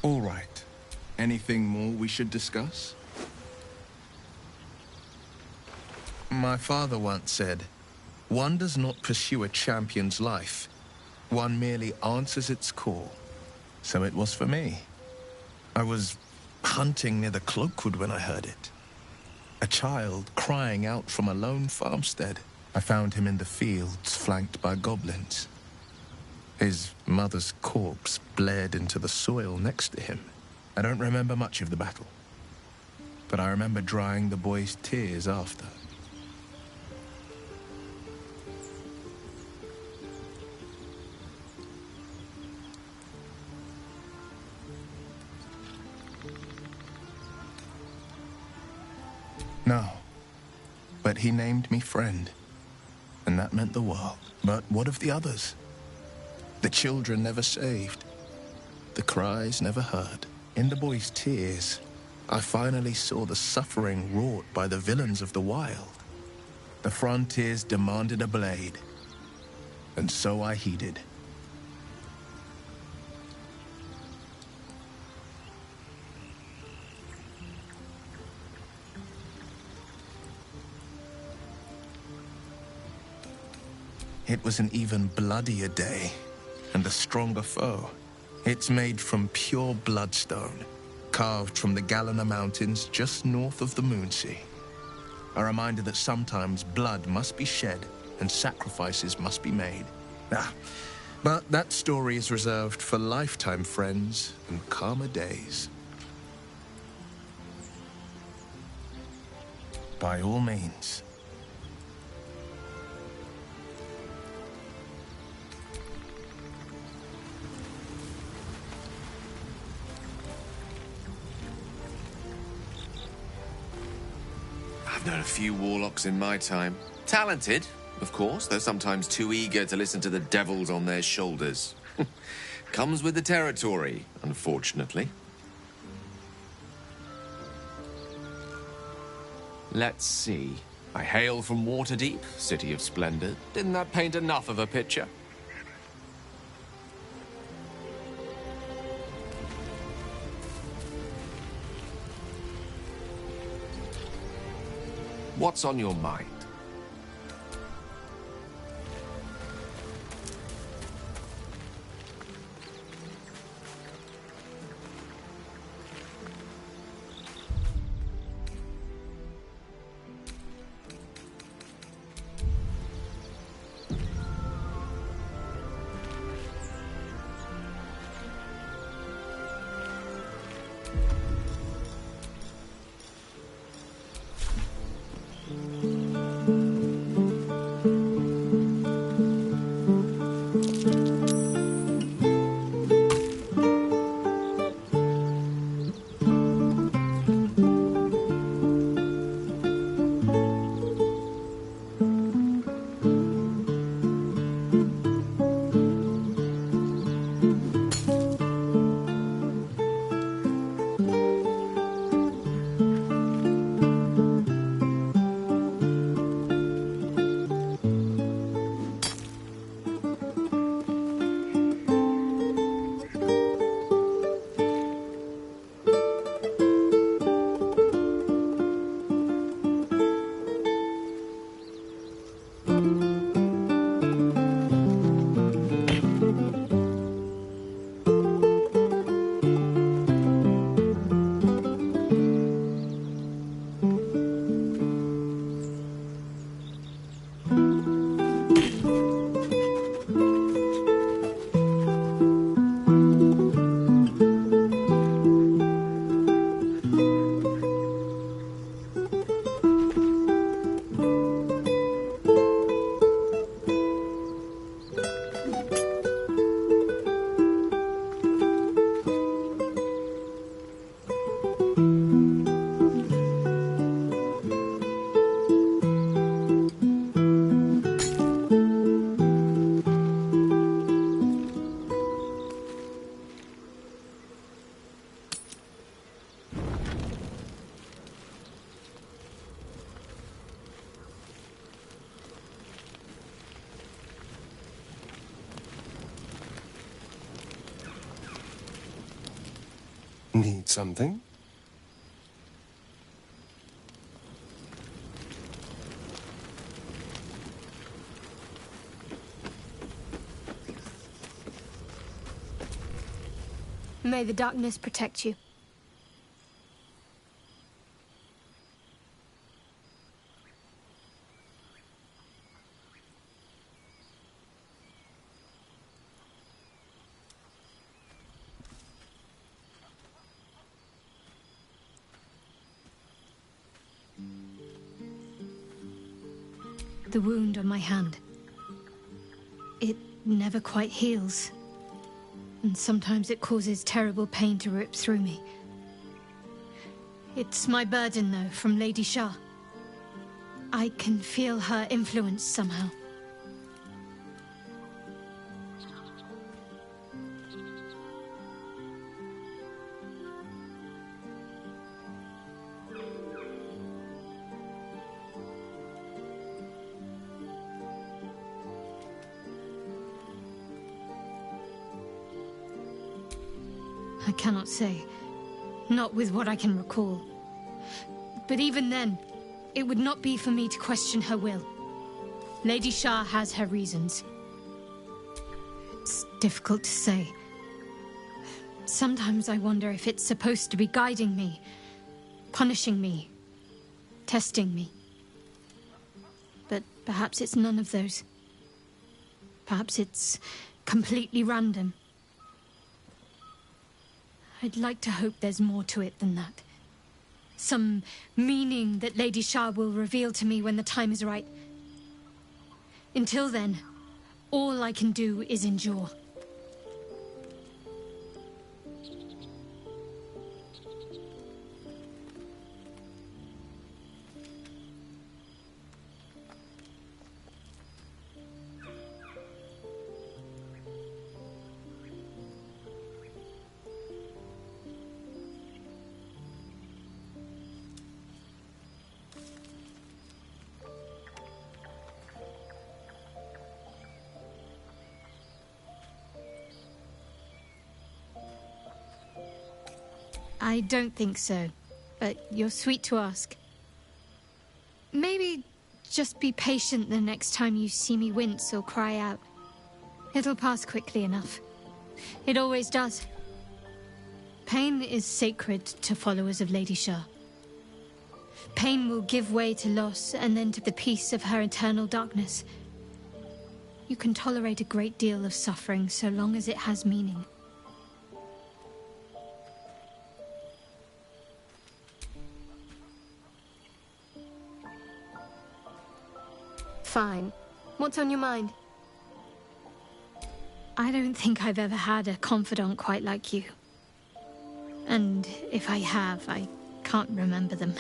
Speaker 7: All right. Anything more we should discuss? My father once said, one does not pursue a champion's life. One merely answers its call. So it was for me. I was hunting near the Cloakwood when I heard it. A child crying out from a lone farmstead. I found him in the fields, flanked by goblins. His mother's corpse bled into the soil next to him. I don't remember much of the battle, but I remember drying the boy's tears after. No, but he named me friend, and that meant the world. But what of the others? The children never saved, the cries never heard. In the boy's tears, I finally saw the suffering wrought by the villains of the wild. The frontiers demanded a blade, and so I heeded. It was an even bloodier day, and a stronger foe. It's made from pure bloodstone, carved from the Galena Mountains just north of the Moonsea. A reminder that sometimes blood must be shed and sacrifices must be made. But that story is reserved for lifetime friends and calmer days. By all means.
Speaker 2: I've known a few warlocks in my time. Talented, of course, though sometimes too eager to listen to the devils on their shoulders. Comes with the territory, unfortunately. Let's see. I hail from Waterdeep, City of Splendor. Didn't that paint enough of a picture? What's on your mind?
Speaker 11: Need something?
Speaker 6: May the darkness protect you. The wound on my hand. It never quite heals. And sometimes it causes terrible pain to rip through me. It's my burden, though, from Lady Shah. I can feel her influence somehow. I cannot say. Not with what I can recall. But even then, it would not be for me to question her will. Lady Shah has her reasons. It's difficult to say. Sometimes I wonder if it's supposed to be guiding me, punishing me, testing me. But perhaps it's none of those. Perhaps it's completely random. I'd like to hope there's more to it than that. Some meaning that Lady Shah will reveal to me when the time is right. Until then, all I can do is endure. I don't think so, but you're sweet to ask. Maybe just be patient the next time you see me wince or cry out. It'll pass quickly enough. It always does. Pain is sacred to followers of Lady Shah. Pain will give way to loss and then to the peace of her eternal darkness. You can tolerate a great deal of suffering so long as it has meaning. Fine. What's on your mind? I don't think I've ever had a confidant quite like you. And if I have, I can't remember them.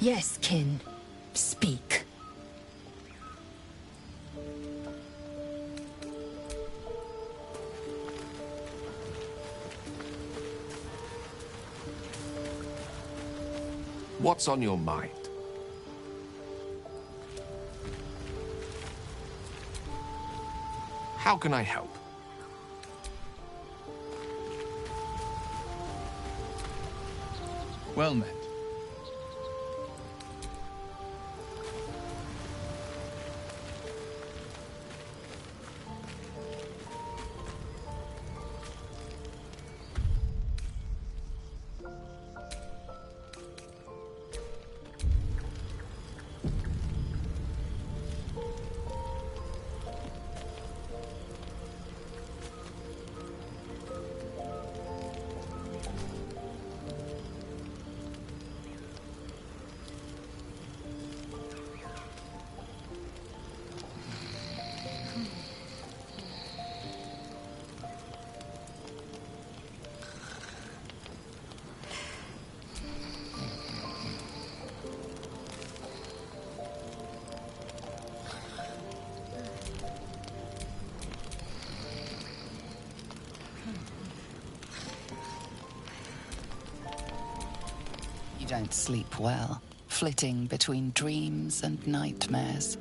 Speaker 9: Yes, kin. Speak.
Speaker 2: What's on your mind? How can I help?
Speaker 20: Well met.
Speaker 3: don't sleep well, flitting between dreams and nightmares.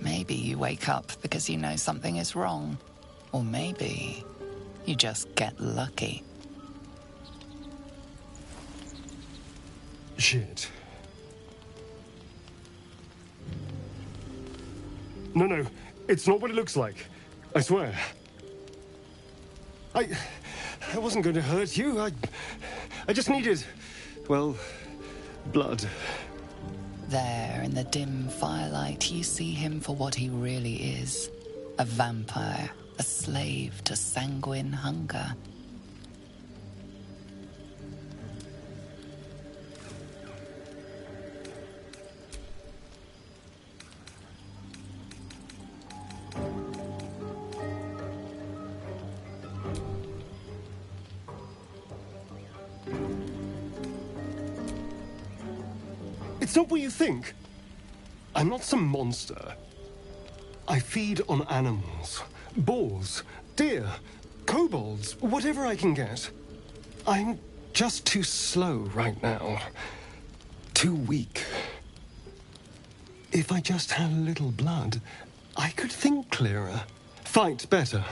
Speaker 3: Maybe you wake up because you know something is wrong. Or maybe you just get lucky.
Speaker 11: Shit. No, it's not what it looks like. I swear. I wasn't going to hurt you. I just needed, well, blood.
Speaker 3: There, in the dim firelight, you see him for what he really is. A vampire, a slave to sanguine hunger.
Speaker 11: It's not what you think. I'm not some monster. I feed on animals. Boars, deer, kobolds, whatever I can get. I'm just too slow right now. Too weak. If I just had a little blood, I could think clearer. Fight better.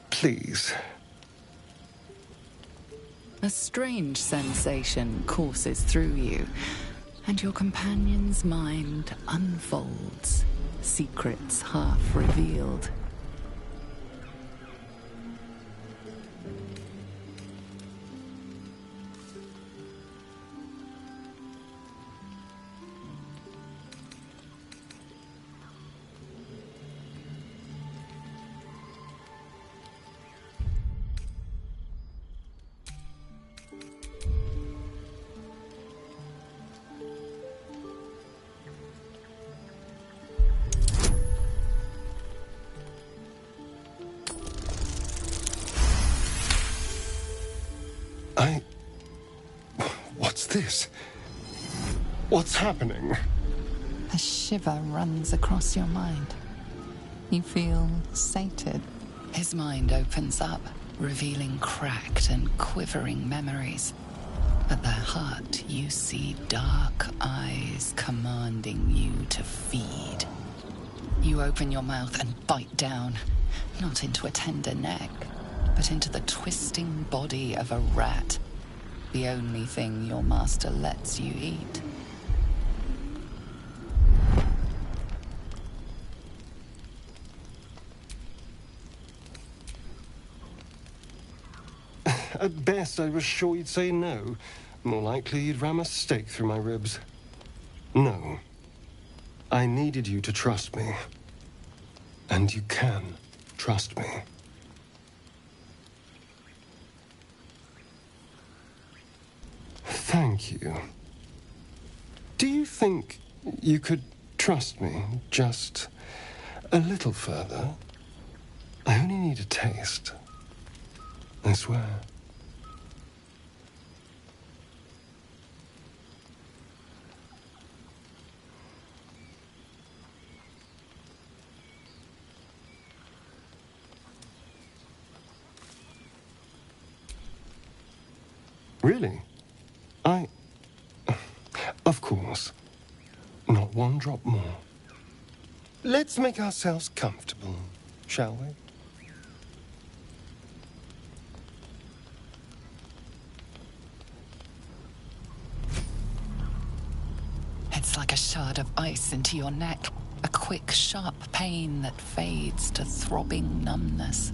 Speaker 11: Please.
Speaker 3: A strange sensation courses through you, and your companion's mind unfolds, secrets half revealed.
Speaker 11: What's this? What's happening?
Speaker 3: A shiver runs across your mind. You feel sated. His mind opens up, revealing cracked and quivering memories. At their heart, you see dark eyes commanding you to feed. You open your mouth and bite down, not into a tender neck, but into the twisting body of a rat, the only thing your master lets you eat.
Speaker 11: At best, I was sure you'd say no. More likely you'd ram a stake through my ribs. No. I needed you to trust me. And you can trust me. Thank you. Do you think you could trust me just a little further? I only need a taste. I swear. Really? Of course. Not one drop more. Let's make ourselves comfortable, shall we?
Speaker 3: It's like a shard of ice into your neck, a quick, sharp pain that fades to throbbing numbness.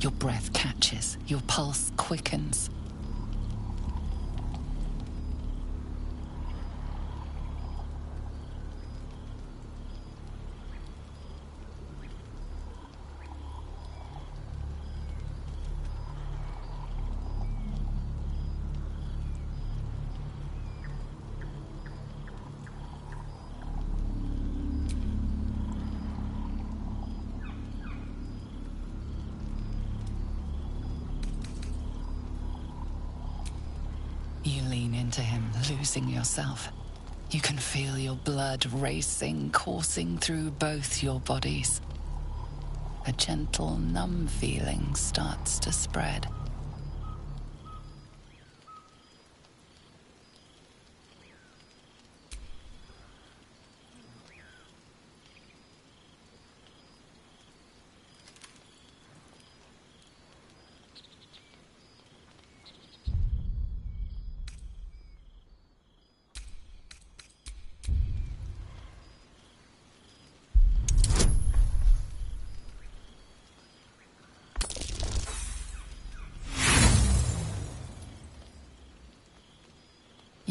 Speaker 3: Your breath catches, your pulse quickens. You lean into him, losing yourself. You can feel your blood racing, coursing through both your bodies. A gentle, numb feeling starts to spread.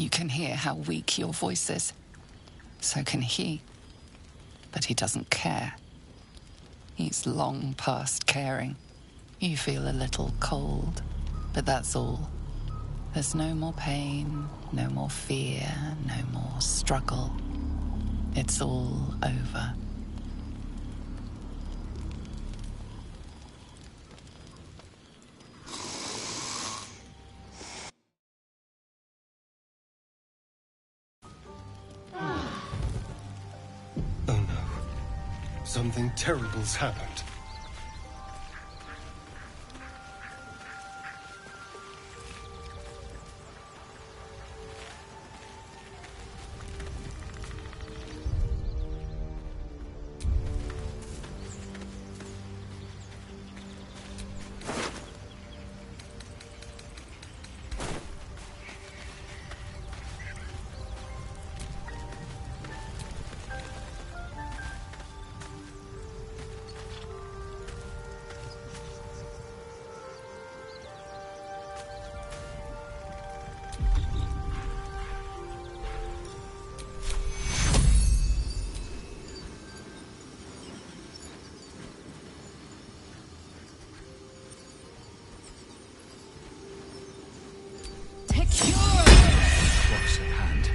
Speaker 3: You can hear how weak your voice is. So can he. But he doesn't care. He's long past caring. You feel a little cold, but that's all. There's no more pain, no more fear, no more struggle. It's all over.
Speaker 11: Oh no. Something terrible's happened.
Speaker 20: Close at hand.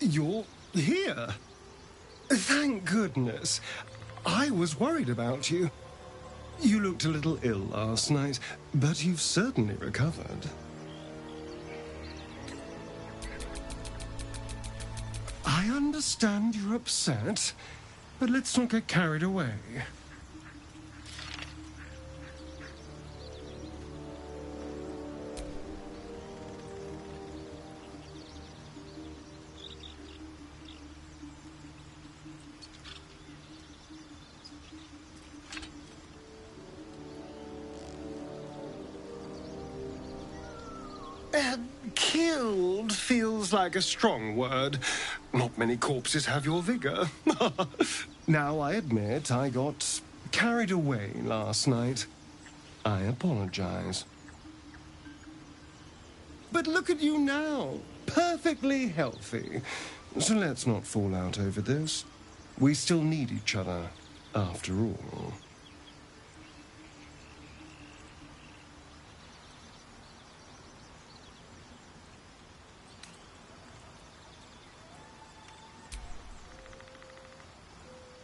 Speaker 11: You're here? Thank goodness. I was worried about you. You looked a little ill last night, but you've certainly recovered. I understand you're upset, but let's not get carried away. Killed feels like a strong word. Not many corpses have your vigor. Now, I admit I got carried away last night. I apologize. But look at you now, perfectly healthy. So let's not fall out over this. We still need each other, after all.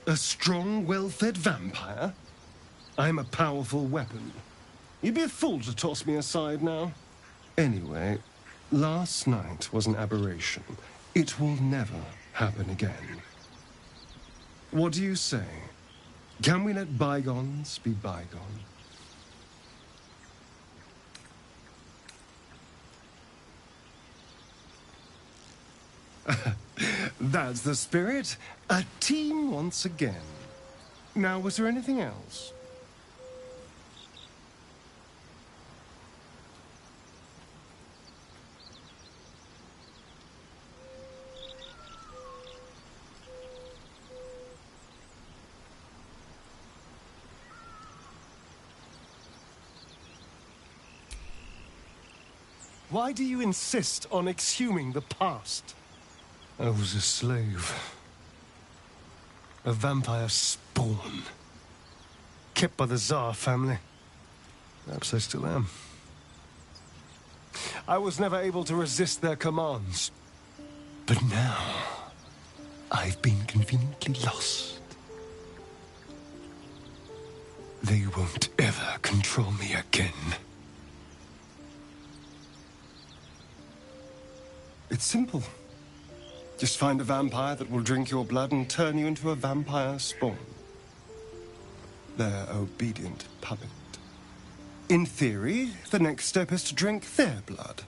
Speaker 11: A strong, well-fed vampire? I'm a powerful weapon. You'd be a fool to toss me aside now. Anyway, last night was an aberration. It will never happen again. What do you say? Can we let bygones be bygones? That's the spirit. A team once again. Now, was there anything else? Why do you insist on exhuming the past? I was a slave. A vampire spawn. Kept by the Tsar family. Perhaps I still am. I was never able to resist their commands. But now, I've been conveniently lost. They won't ever control me again. It's simple. Just find a vampire that will drink your blood and turn you into a vampire spawn. Their obedient puppet. In theory, the next step is to drink their blood.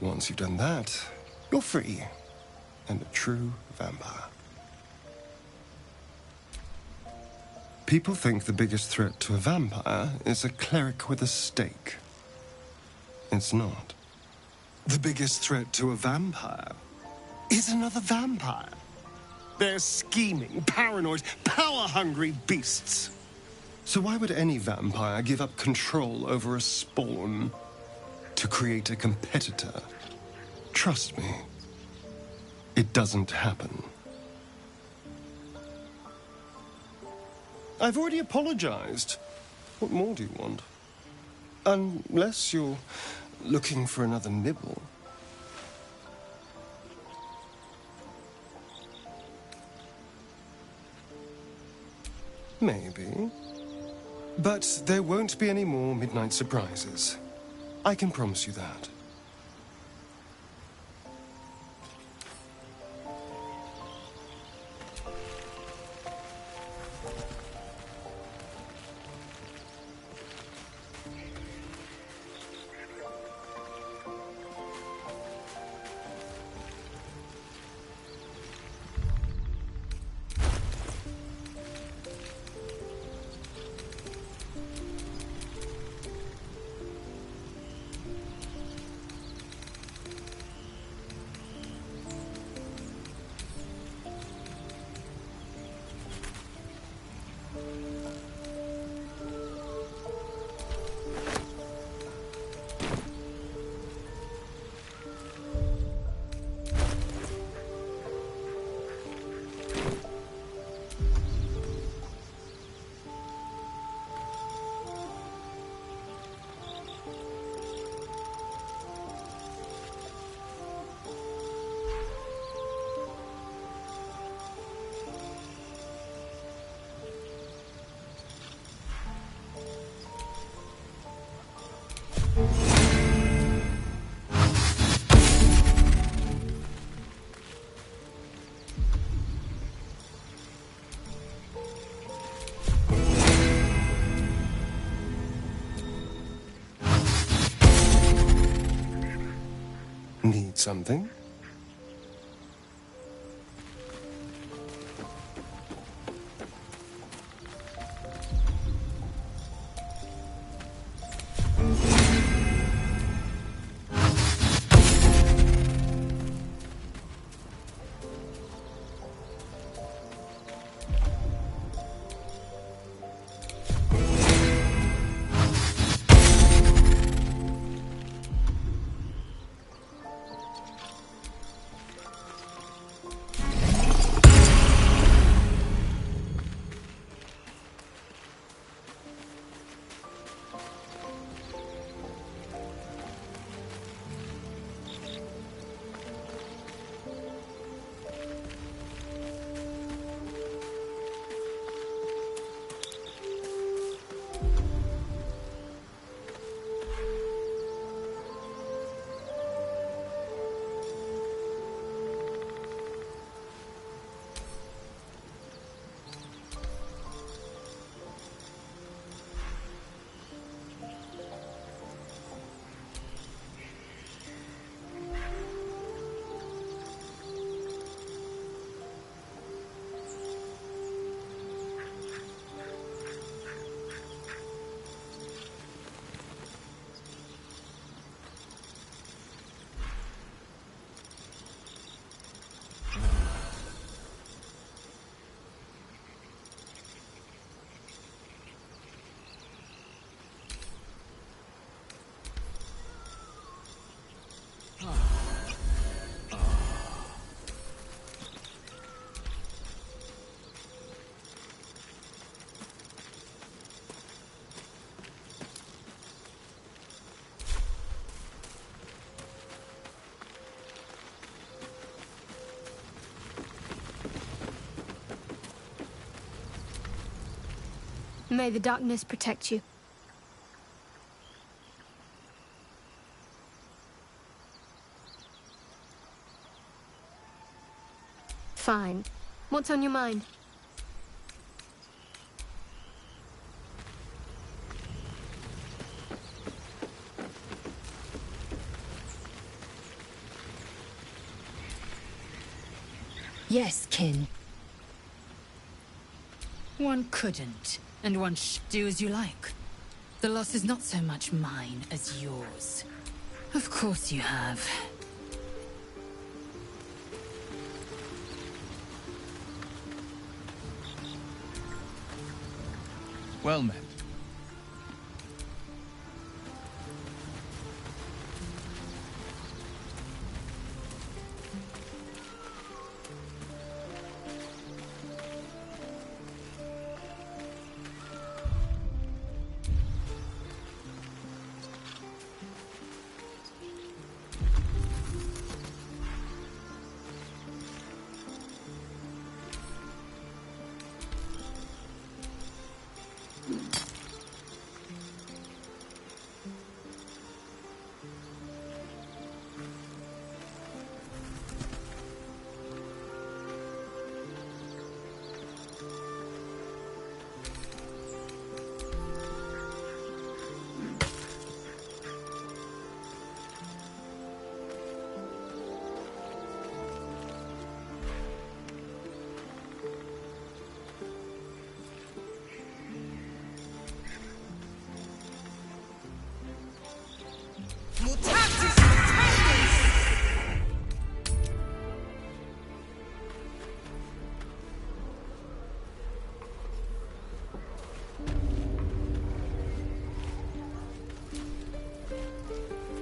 Speaker 11: Once you've done that, you're free. And a true vampire. People think the biggest threat to a vampire is a cleric with a stake. It's not. The biggest threat to a vampire is another vampire. They're scheming, paranoid, power-hungry beasts. So why would any vampire give up control over a spawn to create a competitor? Trust me, it doesn't happen. I've already apologized. What more do you want? Unless you're looking for another nibble. Maybe. But there won't be any more midnight surprises. I can promise you that. Need something?
Speaker 6: May the darkness protect you. Fine. What's on your mind?
Speaker 9: Yes, kin. One couldn't, and one do as you like. The loss is not so much mine as yours. Of course you have.
Speaker 7: Well met.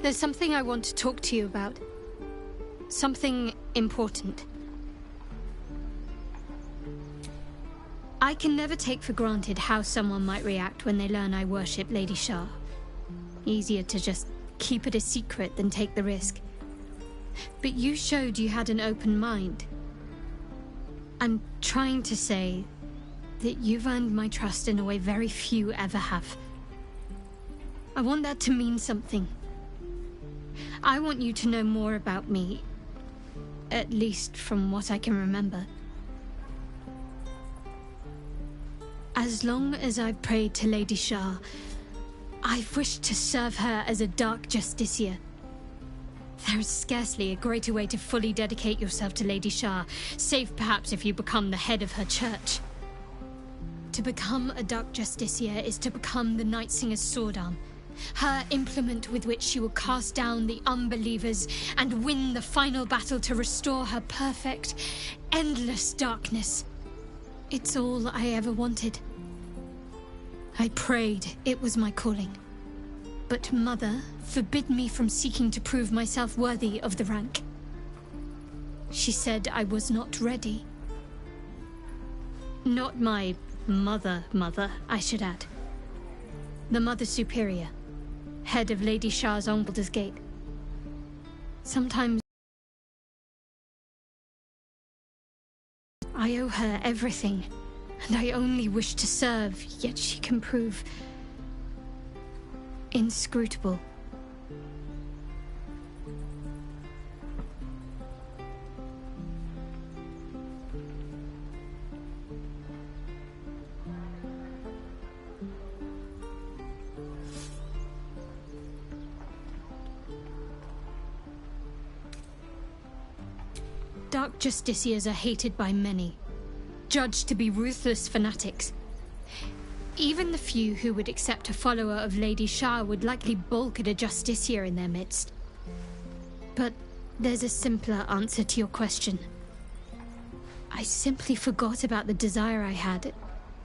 Speaker 6: There's something I want to talk to you about. Something important. I can never take for granted how someone might react when they learn I worship Lady Shah. Easier to just keep it a secret than take the risk. But you showed you had an open mind. I'm trying to say that you've earned my trust in a way very few ever have. I want that to mean something. I want you to know more about me, at least from what I can remember. As long as I've prayed to Lady Shah, I've wished to serve her as a Dark Justiciar. There is scarcely a greater way to fully dedicate yourself to Lady Shah, save perhaps if you become the head of her church. To become a Dark Justiciar is to become the Night Singer's sword arm, her implement with which she will cast down the unbelievers and win the final battle to restore her perfect, endless darkness. It's all I ever wanted. I prayed it was my calling. But Mother forbid me from seeking to prove myself worthy of the rank. She said I was not ready. Not my mother, I should add. The Mother Superior, head of Lady Shah's own Baldur's Gate. Sometimes I owe her everything, and I only wish to serve, yet she can prove inscrutable. Dark Justiciars are hated by many, judged to be ruthless fanatics. Even the few who would accept a follower of Lady Shah would likely balk at a Justiciar in their midst. But there's a simpler answer to your question. I simply forgot about the desire I had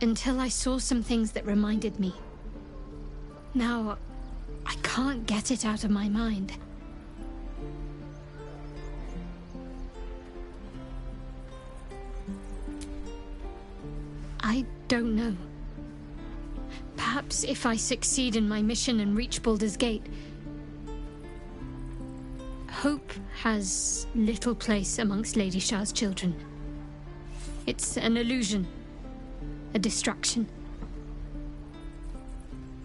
Speaker 6: until I saw some things that reminded me. Now, I can't get it out of my mind. I don't know. Perhaps if I succeed in my mission and reach Baldur's Gate. Hope has little place amongst Lady Shah's children. It's an illusion, a distraction.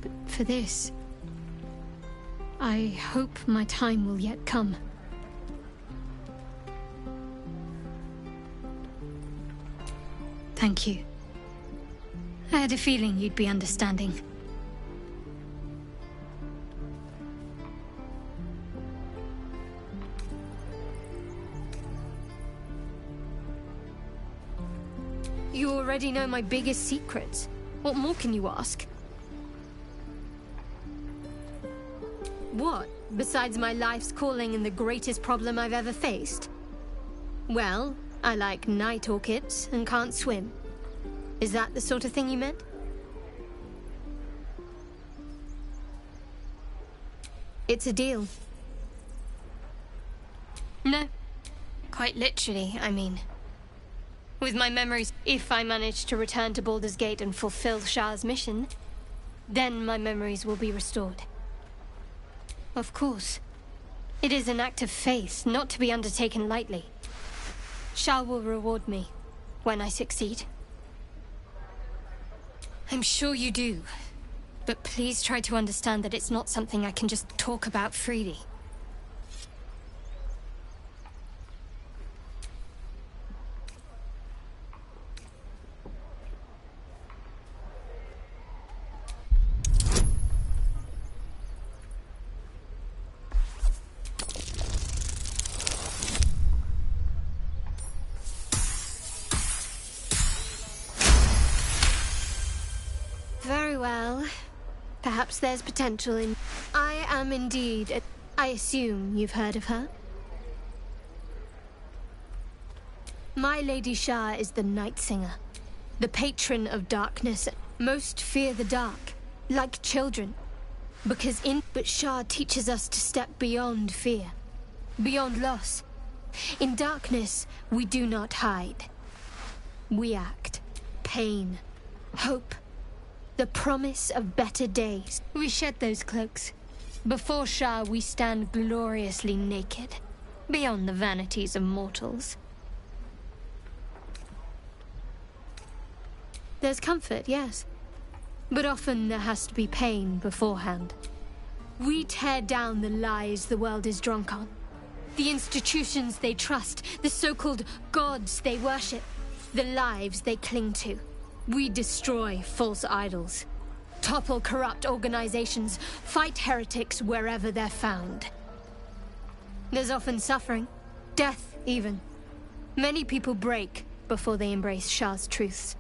Speaker 6: But for this, I hope my time will yet come. Thank you. I had a feeling you'd be understanding. You already know my biggest secrets. What more can you ask? What, besides my life's calling and the greatest problem I've ever faced? Well, I like night orchids and can't swim. Is that the sort of thing you meant? It's a deal. No. Quite literally, I mean. With my memories, if I manage to return to Baldur's Gate and fulfill Shah's mission, then my memories will be restored. Of course. It is an act of faith, not to be undertaken lightly. Shah will reward me when I succeed. I'm sure you do. But please try to understand that it's not something I can just talk about freely. Very well. Perhaps there's potential in... I am indeed... I assume you've heard of her? My Lady Shah is the Night Singer, the patron of darkness. Most fear the dark, like children. But Shah teaches us to step beyond fear, beyond loss. In darkness, we do not hide. We act. Pain. Hope. The promise of better days. We shed those cloaks. Before Shah, we stand gloriously naked, beyond the vanities of mortals. There's comfort, yes. But often there has to be pain beforehand. We tear down the lies the world is drunk on. The institutions they trust, the so-called gods they worship, the lives they cling to. We destroy false idols, topple corrupt organizations, fight heretics wherever they're found. There's often suffering, death even. Many people break before they embrace Shah's truths.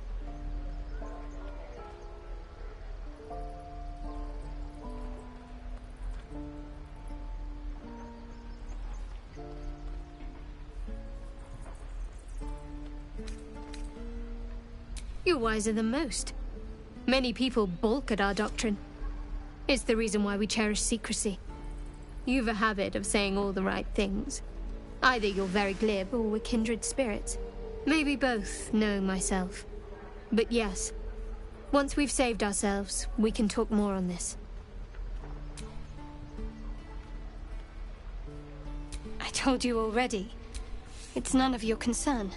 Speaker 6: You're wiser than most. Many people balk at our doctrine. It's the reason why we cherish secrecy. You've a habit of saying all the right things. Either you're very glib or we're kindred spirits. Maybe both, knowing myself. But yes, once we've saved ourselves, we can talk more on this. I told you already. It's none of your concern.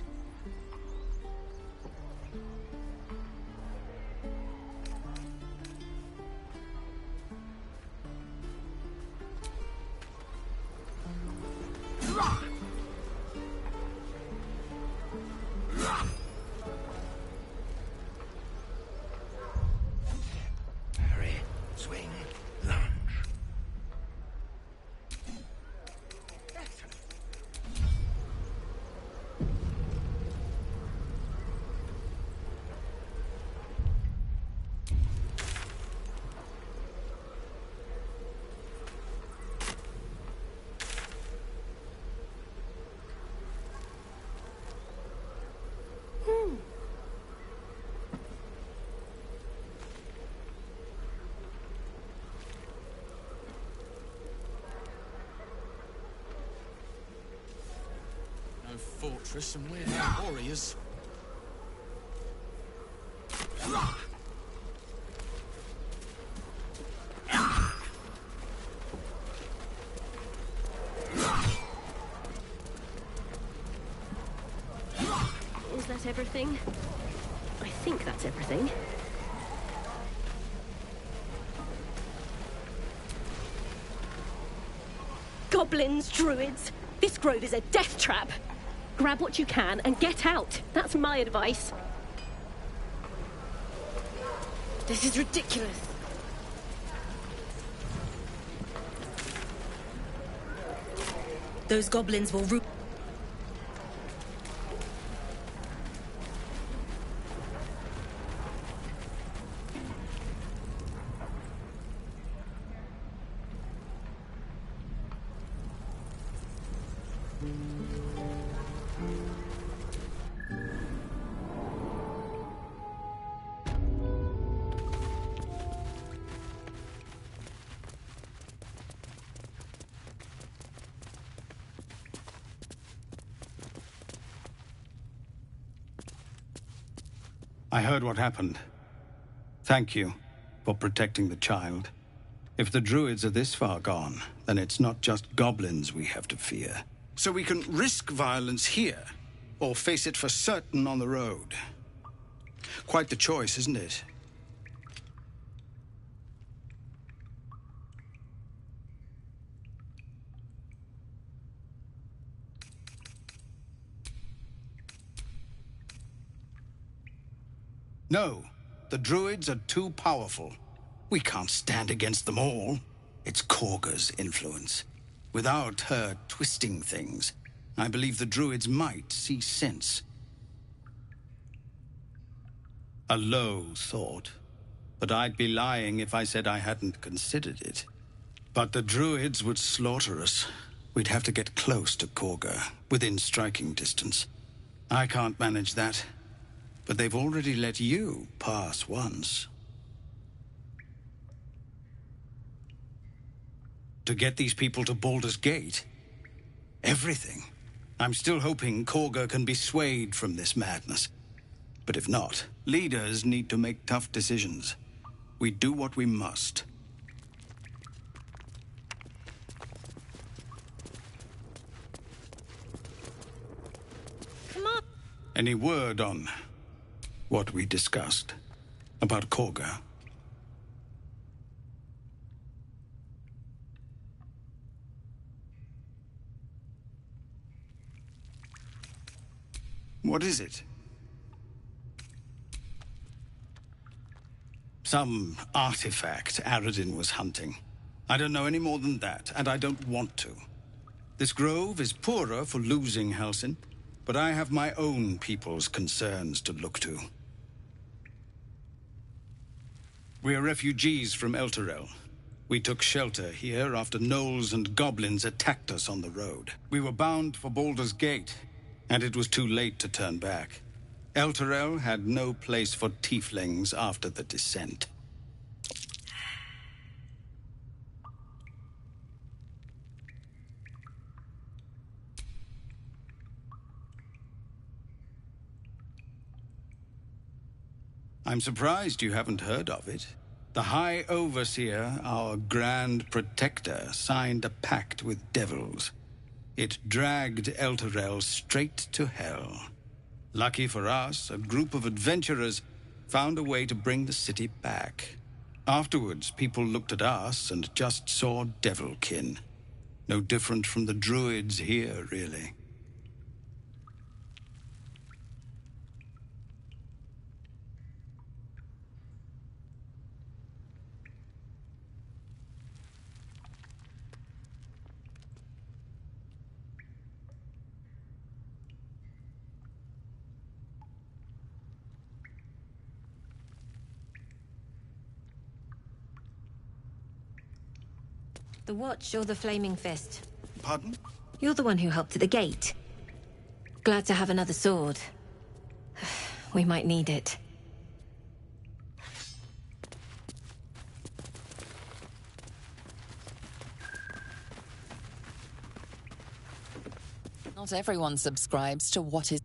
Speaker 7: Parry, swing, lunge.
Speaker 4: No fortress and we're no warriors.
Speaker 13: Is that everything? I think that's everything. Goblins, druids! This grove is a death trap! Grab what you can and get out! That's my advice. This is ridiculous.
Speaker 19: Those goblins will root.
Speaker 1: I heard what happened. Thank you for protecting the child. If the druids are this far gone, then it's not just goblins we have to fear.
Speaker 22: So we can risk violence here, or face it for certain on the road. Quite the choice, isn't it? No, the druids are too powerful. We can't stand against them all. It's Korga's influence. Without her twisting things, I believe the druids might see sense. A low thought, but I'd be lying if I said I hadn't considered it. But the druids would slaughter us. We'd have to get close to Korga, within striking distance. I can't manage that, but they've already let you pass once. To get these people to Baldur's Gate? Everything. I'm still hoping Korga can be swayed from this madness. But if not, leaders need to make tough decisions. We do what we must.
Speaker 13: Come on.
Speaker 22: Any word on what we discussed about Korga? What is it? Some artifact Aradin was hunting. I don't know any more than that, and I don't want to. This grove is poorer for losing Halsin, but I have my own people's concerns to look to. We are refugees from Elturel. We took shelter here after gnolls and goblins attacked us on the road. We were bound for Baldur's Gate, and it was too late to turn back. Elturel had no place for tieflings after the descent. I'm surprised you haven't heard of it. The High Overseer, our Grand Protector, signed a pact with devils. It dragged Elturel straight to hell. Lucky for us, a group of adventurers found a way to bring the city back. Afterwards, people looked at us and just saw devilkin. No different from the druids here, really.
Speaker 23: The Watch or the Flaming Fist?
Speaker 22: Pardon?
Speaker 23: You're the one who helped at the gate. Glad to have another sword. We might need it.
Speaker 3: Not everyone subscribes to what is...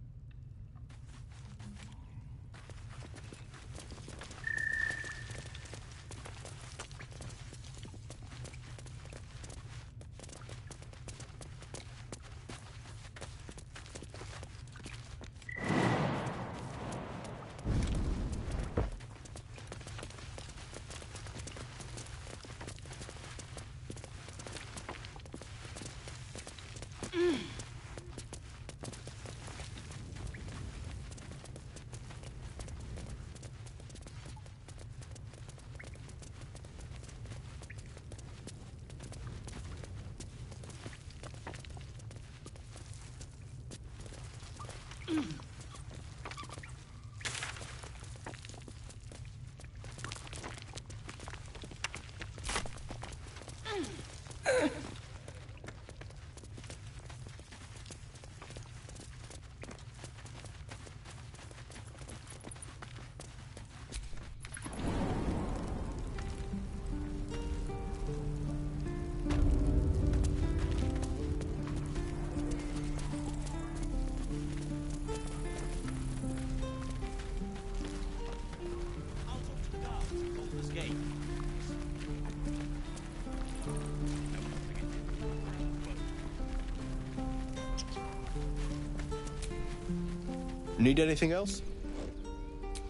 Speaker 14: Need anything else?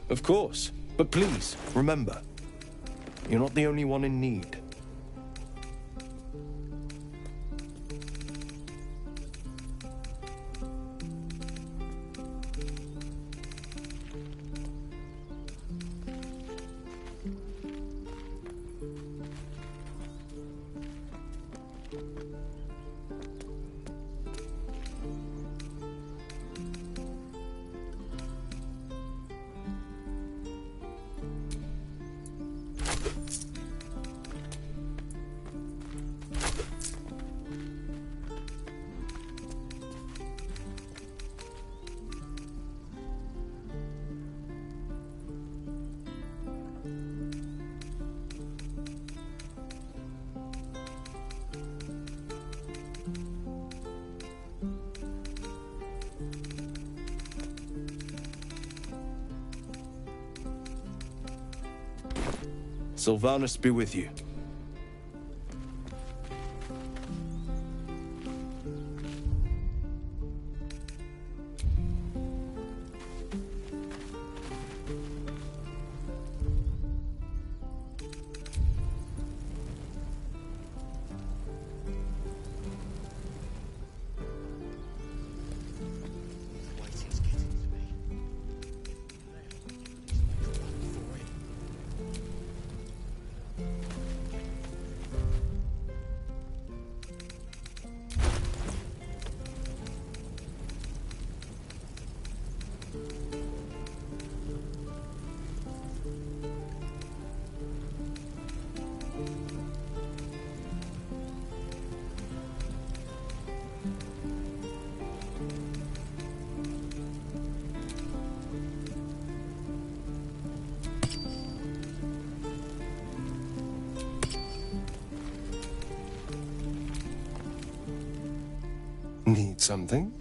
Speaker 14: Of course. But please, remember, you're not the only one in need. Sylvanus be with you.
Speaker 11: Need something?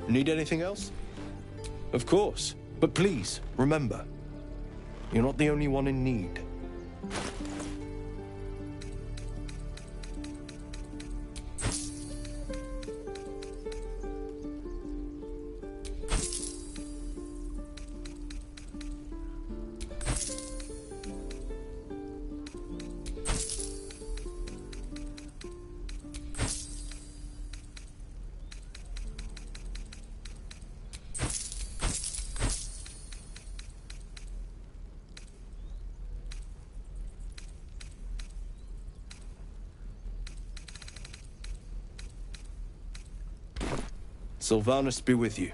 Speaker 14: Need anything else? Of course. But please, remember, you're not the only one in need. Sylvanus be with you.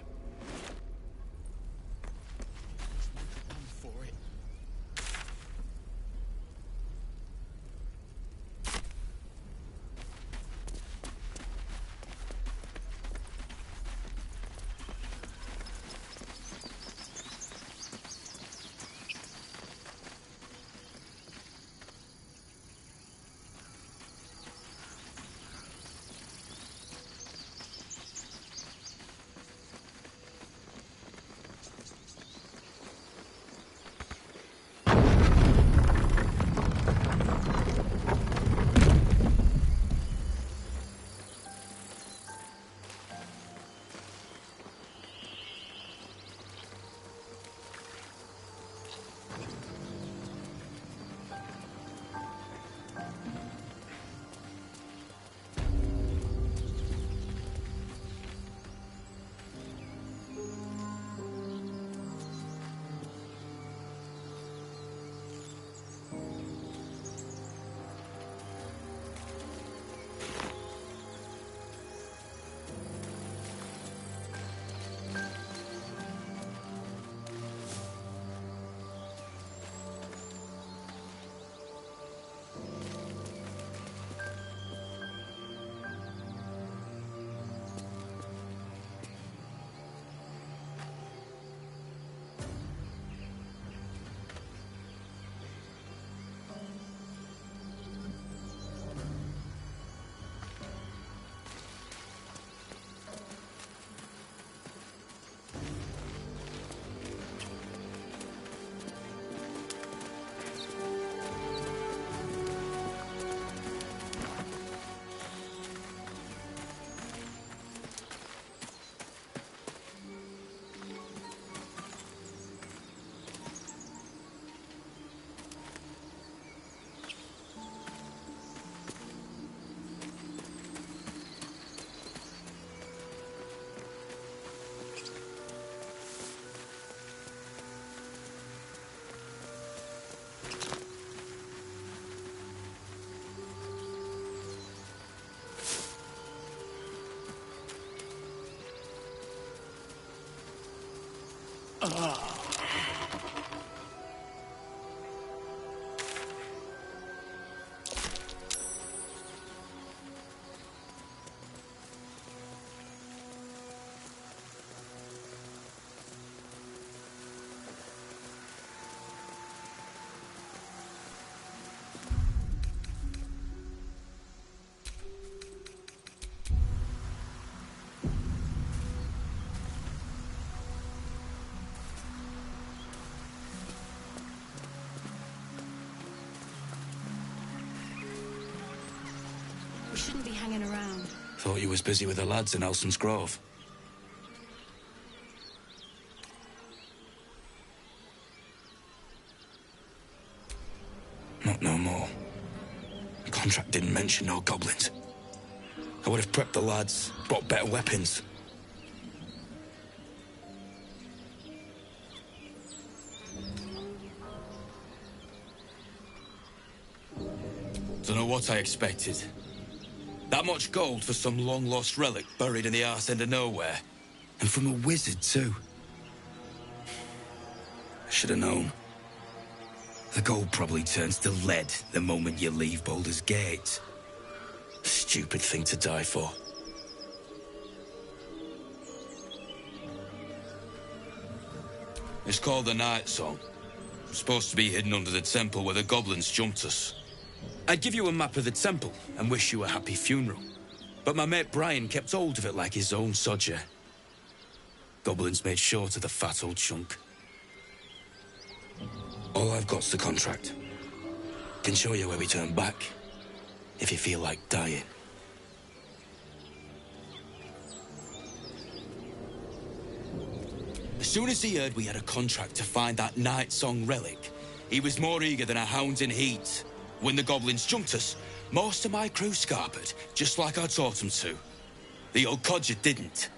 Speaker 9: shouldn't be hanging around.
Speaker 15: Thought you was busy with the lads in Elson's Grove. Not no more. The contract didn't mention no goblins. I would have prepped the lads, brought better weapons. Dunno what I expected. That much gold for some long-lost relic buried in the arse end of nowhere. And from a wizard, too. I should have known. The gold probably turns to lead the moment you leave Baldur's Gate. Stupid thing to die for. It's called the Night Song. It's supposed to be hidden under the temple where the goblins jumped us. I'd give you a map of the temple and wish you a happy funeral. But my mate Brian kept hold of it like his own sodger. Goblins made short of the fat old chunk. All I've got's the contract. Can show you where we turn back, if you feel like dying. As soon as he heard we had a contract to find that Night Song relic, he was more eager than a hound in heat. When the goblins jumped us, most of my crew scarpered, just like I taught them to. The old codger didn't.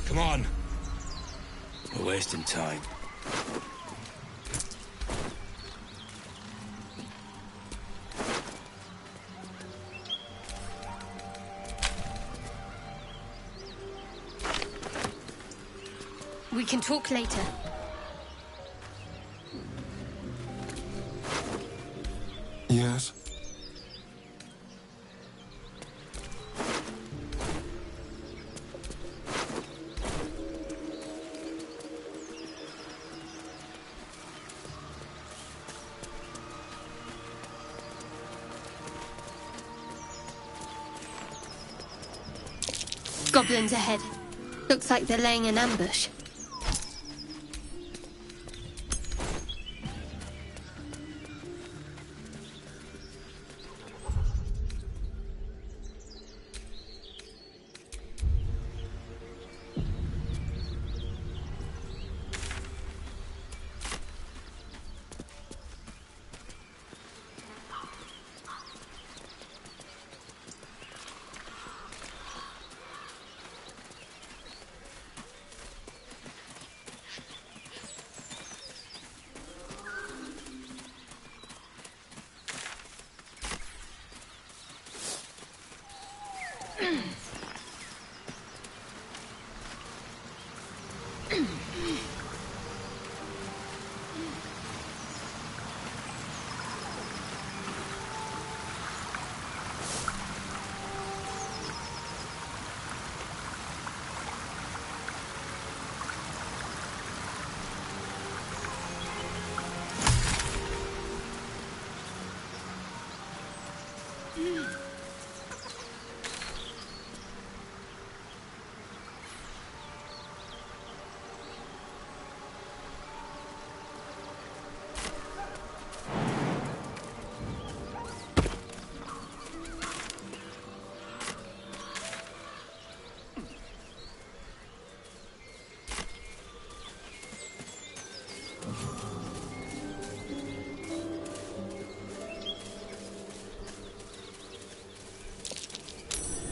Speaker 15: Come on. We're wasting time.
Speaker 6: We can talk later.
Speaker 11: Yes?
Speaker 13: Goblins ahead. Looks like they're laying an ambush.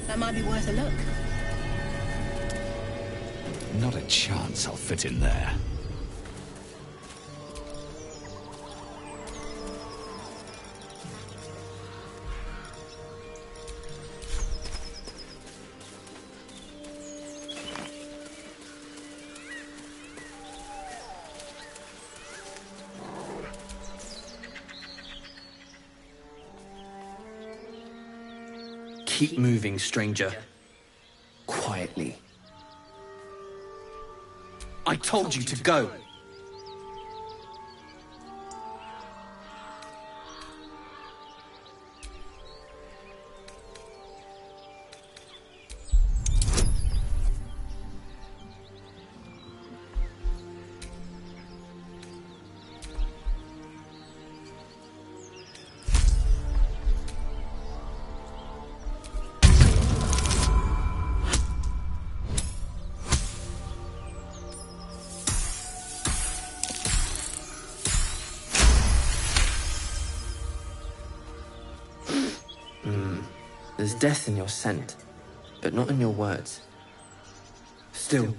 Speaker 9: That might be worth a look.
Speaker 20: Not a chance I'll fit in there.
Speaker 16: Keep moving, stranger. Quietly. I told you to go. There's death in your scent, but not in your words. Still,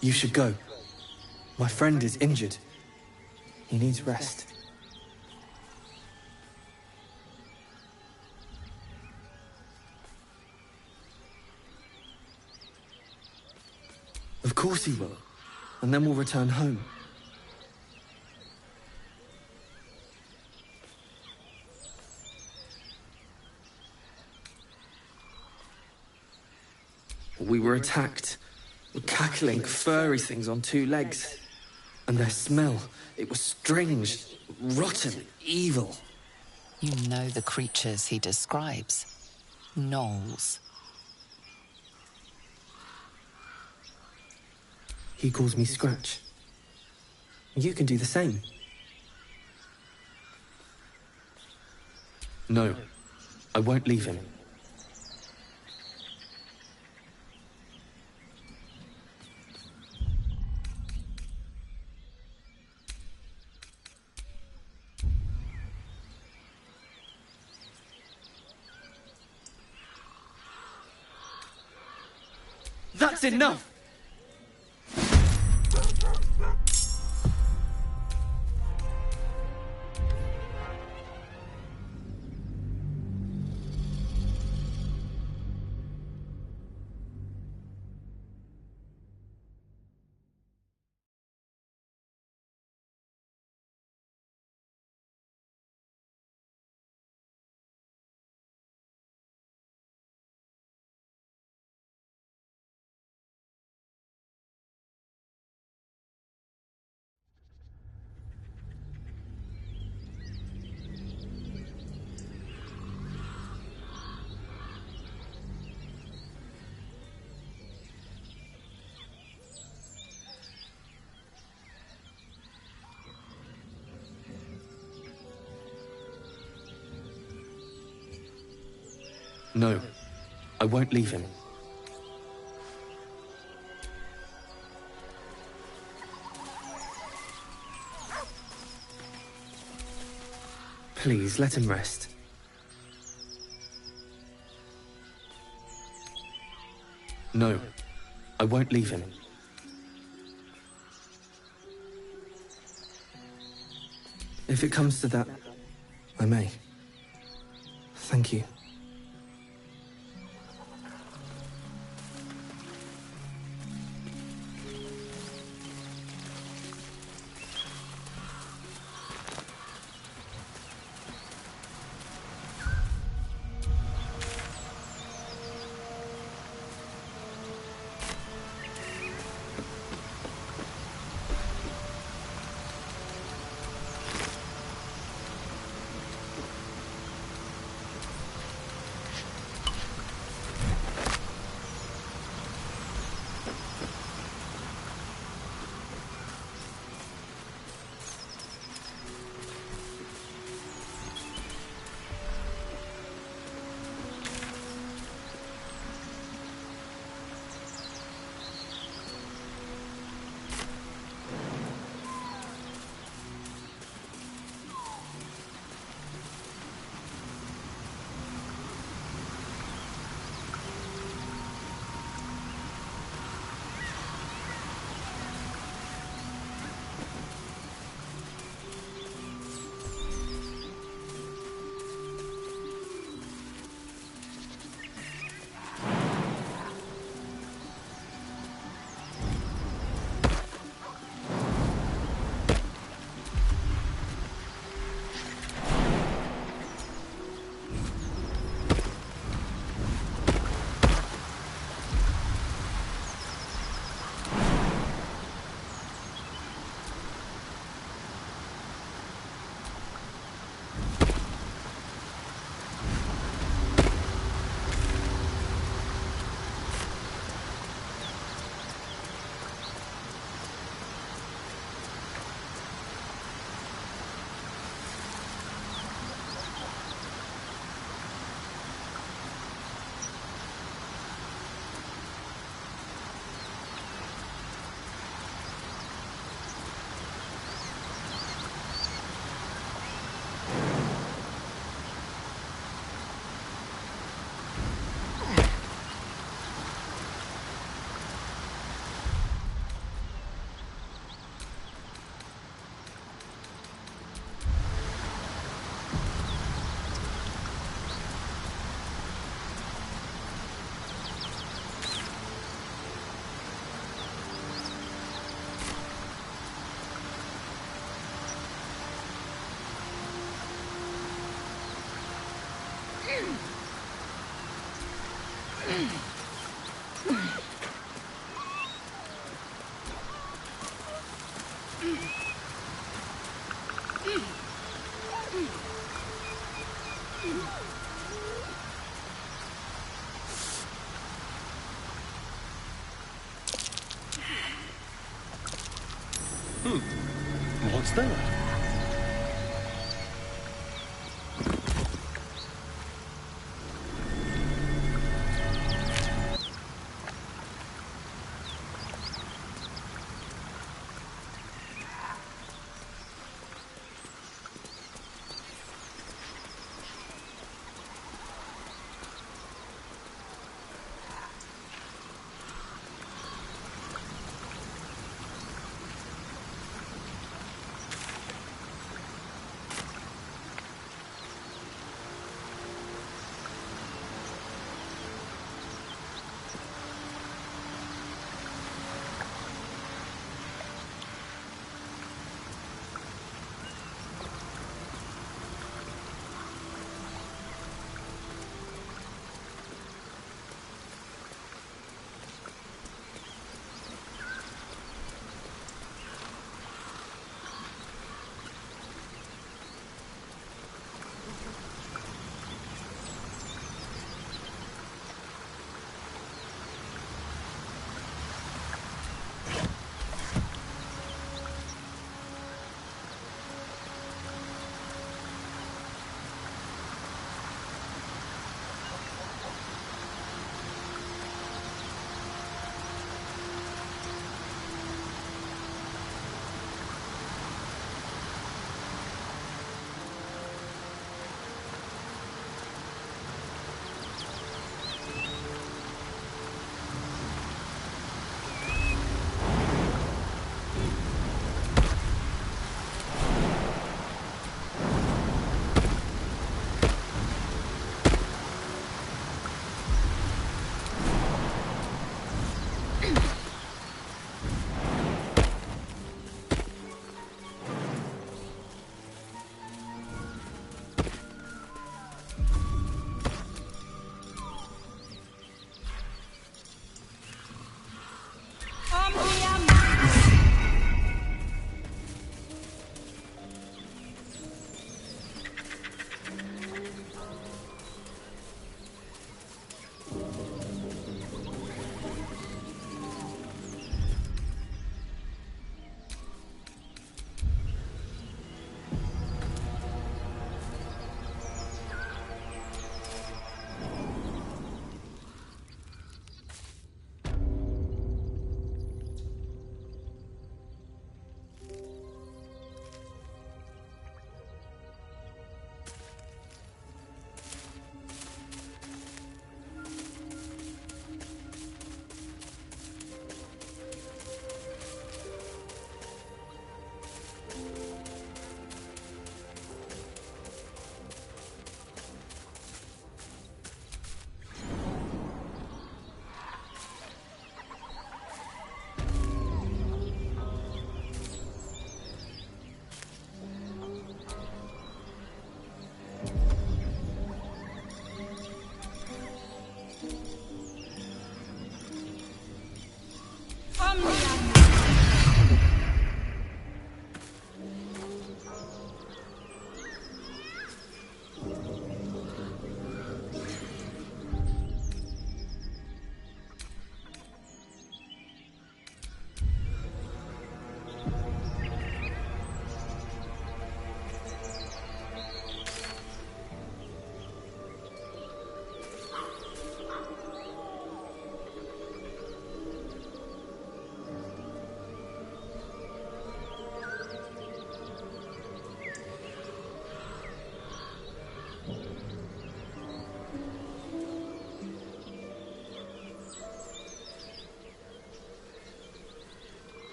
Speaker 16: you should go. My friend is injured. He needs rest. Of course he will. And then we'll return home. We were attacked. Cackling, furry things on 2 legs. And their smell, it was strange, rotten, evil.
Speaker 3: You know the creatures he describes. Gnolls.
Speaker 16: He calls me Scratch. You can do the same. No, I won't leave him. That's enough! No, I won't leave him. Please, let him rest. No, I won't leave him. If it comes to that, I may. Thank you.
Speaker 11: What's that?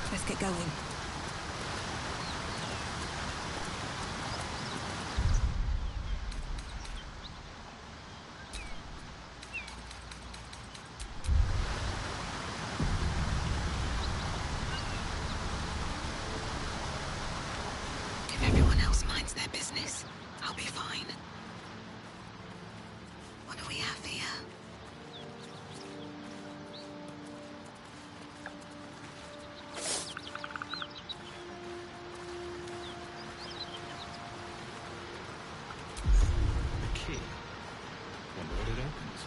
Speaker 19: Let's get going.
Speaker 8: If everyone else minds their business, I'll be fine. What do we have here?
Speaker 20: A key. Wonder what it opens.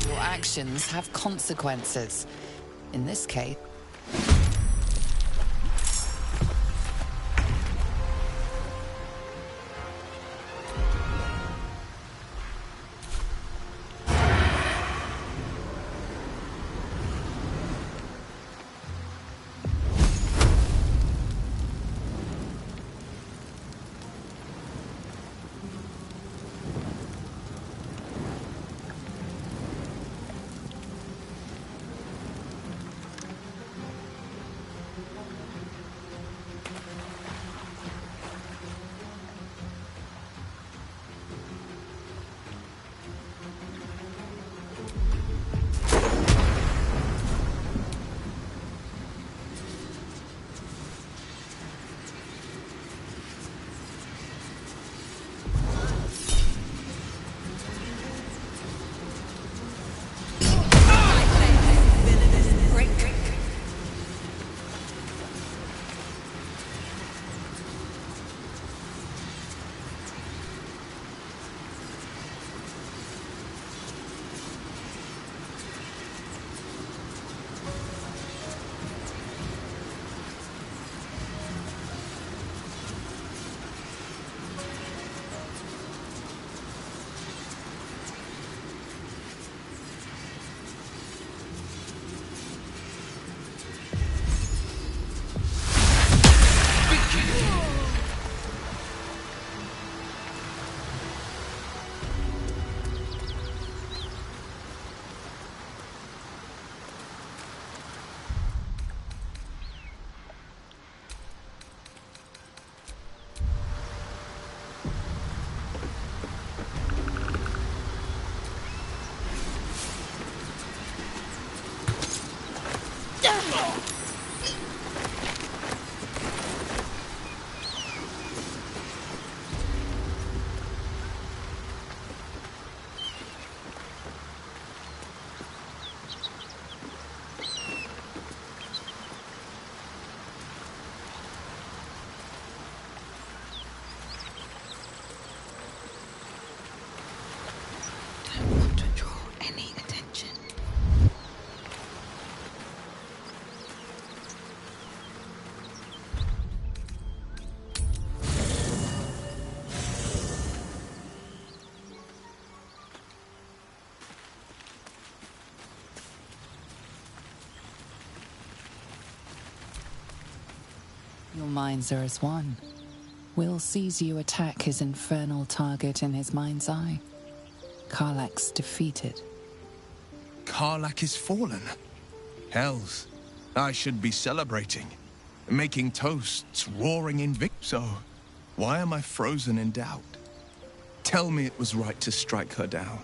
Speaker 3: Your actions have consequences. In this case, your minds are as one. Will sees you attack his infernal target in his mind's eye. Karlach's defeated.
Speaker 7: Karlach is fallen. Hells, I should be celebrating, making toasts, roaring in victory. So, why am I frozen in doubt? Tell me it was right to strike her down.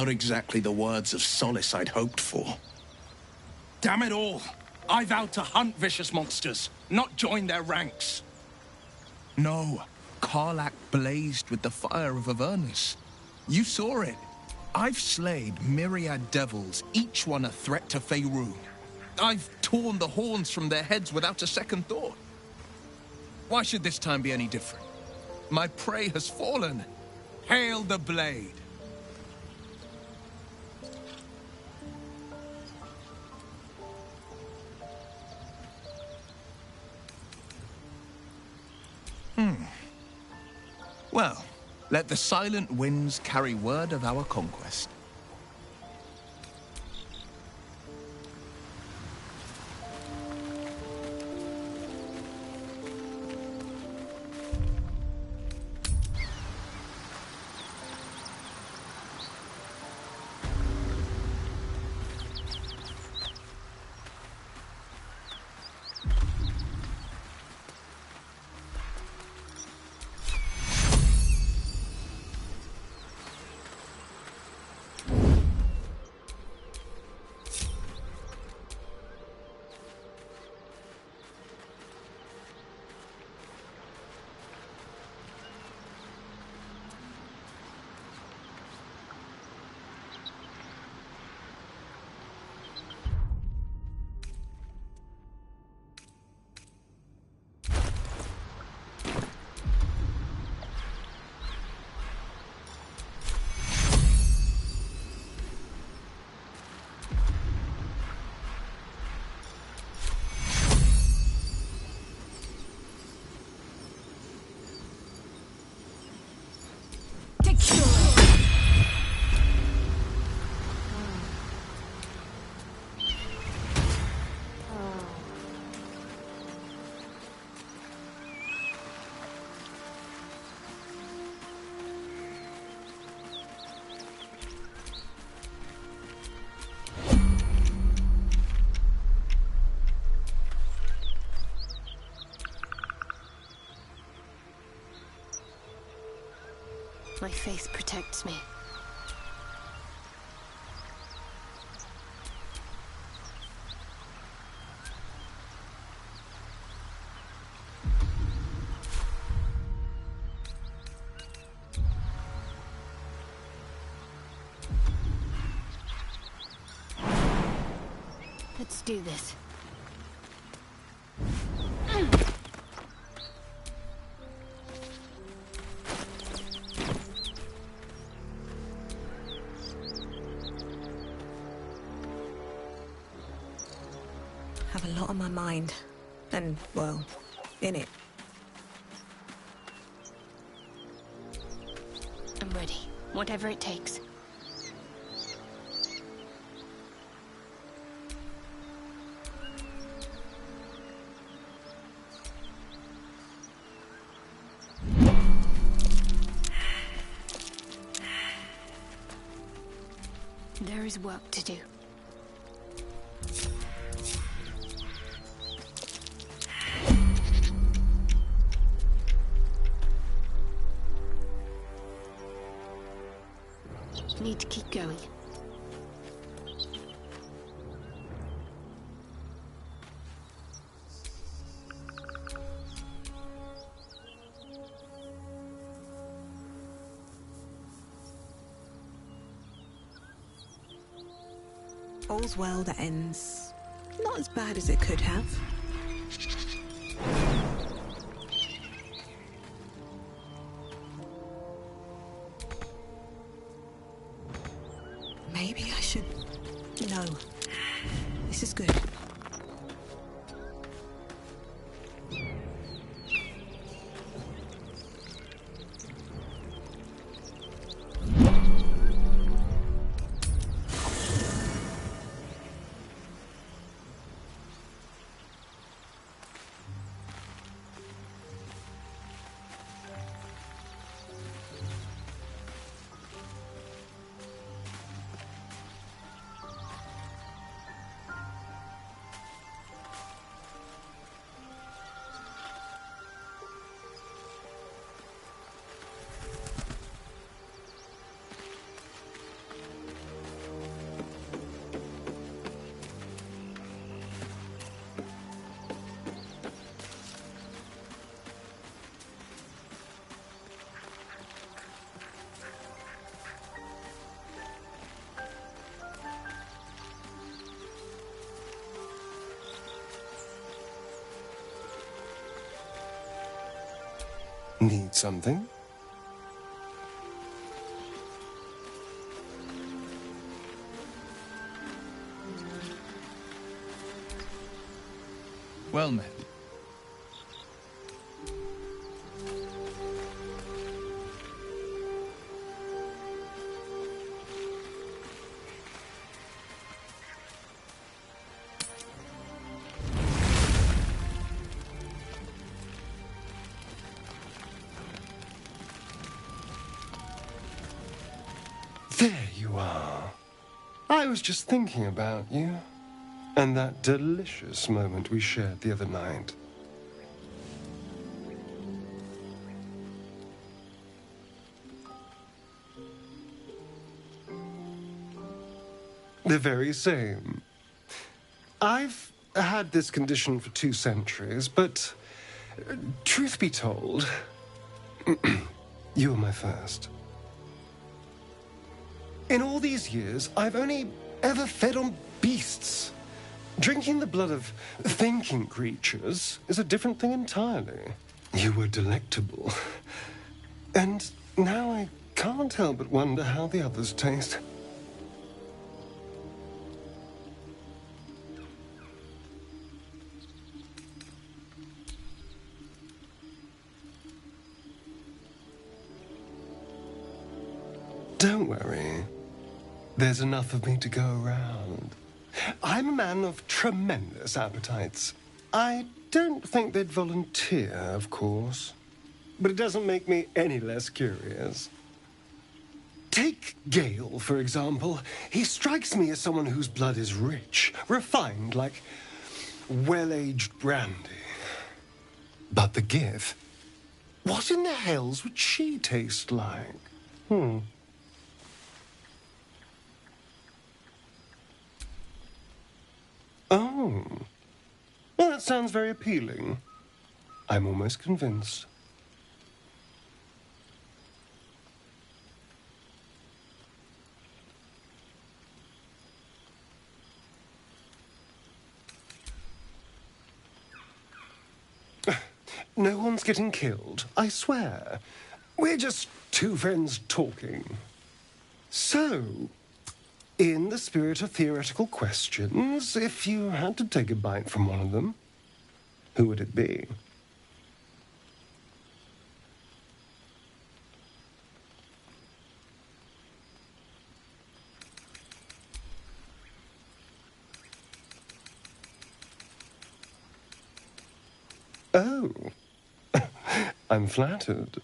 Speaker 7: Not exactly the words of solace I'd hoped for.
Speaker 10: Damn it all! I vowed to hunt vicious monsters, not join their ranks.
Speaker 7: No, Karlach blazed with the fire of Avernus. You saw it. I've slayed myriad devils, each one a threat to Faerun. I've torn the horns from their heads without a second thought. Why should this time be any different? My prey has fallen. Hail the blade. Well, let the silent winds carry word of our conquest.
Speaker 13: My faith protects me. Let's do this.
Speaker 19: Have a lot on my mind. And, well, in it.
Speaker 13: I'm ready. Whatever it takes. There is work to do. Need to keep going.
Speaker 19: All's well that ends not as bad as it could have. Maybe I should... No. This is good.
Speaker 11: Need something?
Speaker 20: Well met.
Speaker 11: There you are. I was just thinking about you. And that delicious moment we shared the other night. The very same. I've had this condition for 2 centuries, but truth be told, you were my first. In all these years, I've only ever fed on beasts. Drinking the blood of thinking creatures is a different thing entirely. You were delectable. And now I can't help but wonder how the others taste. Don't worry. There's enough of me to go around. I'm a man of tremendous appetites. I don't think they'd volunteer, of course. But it doesn't make me any less curious. Take Gale, for example. He strikes me as someone whose blood is rich, refined, like well-aged brandy. But the Gith? What in the hells would she taste like? Oh. Well, that sounds very appealing. I'm almost convinced. No one's getting killed, I swear. We're just 2 friends talking. So, in the spirit of theoretical questions, if you had to take a bite from one of them, who would it be? Oh, I'm flattered.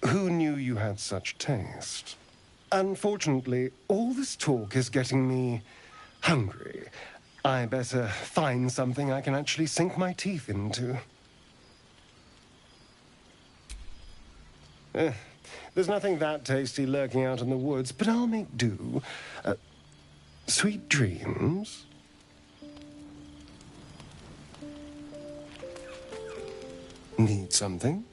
Speaker 11: Who knew you had such taste? Unfortunately, all this talk is getting me hungry. I better find something I can actually sink my teeth into. There's nothing that tasty lurking out in the woods, but I'll make do. Sweet dreams. Need something?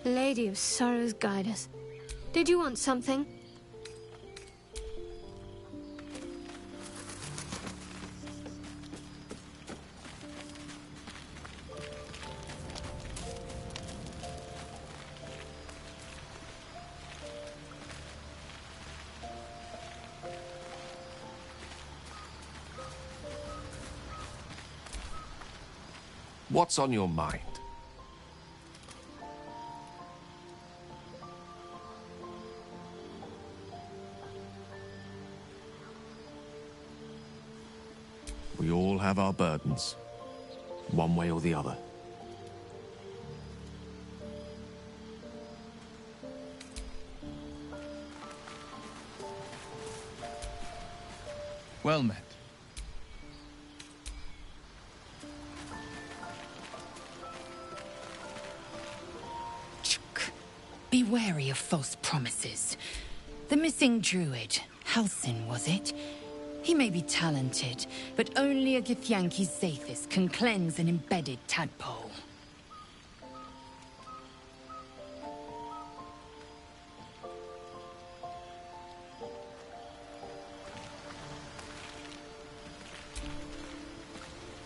Speaker 6: Lady of Sorrows, guide us. Did you want something?
Speaker 2: What's on your mind? We all have our burdens, one way or the other.
Speaker 20: Well met.
Speaker 9: Be wary of false promises. The missing druid, Halsin, was it? He may be talented, but only a Githyanki Zathis can cleanse an embedded tadpole.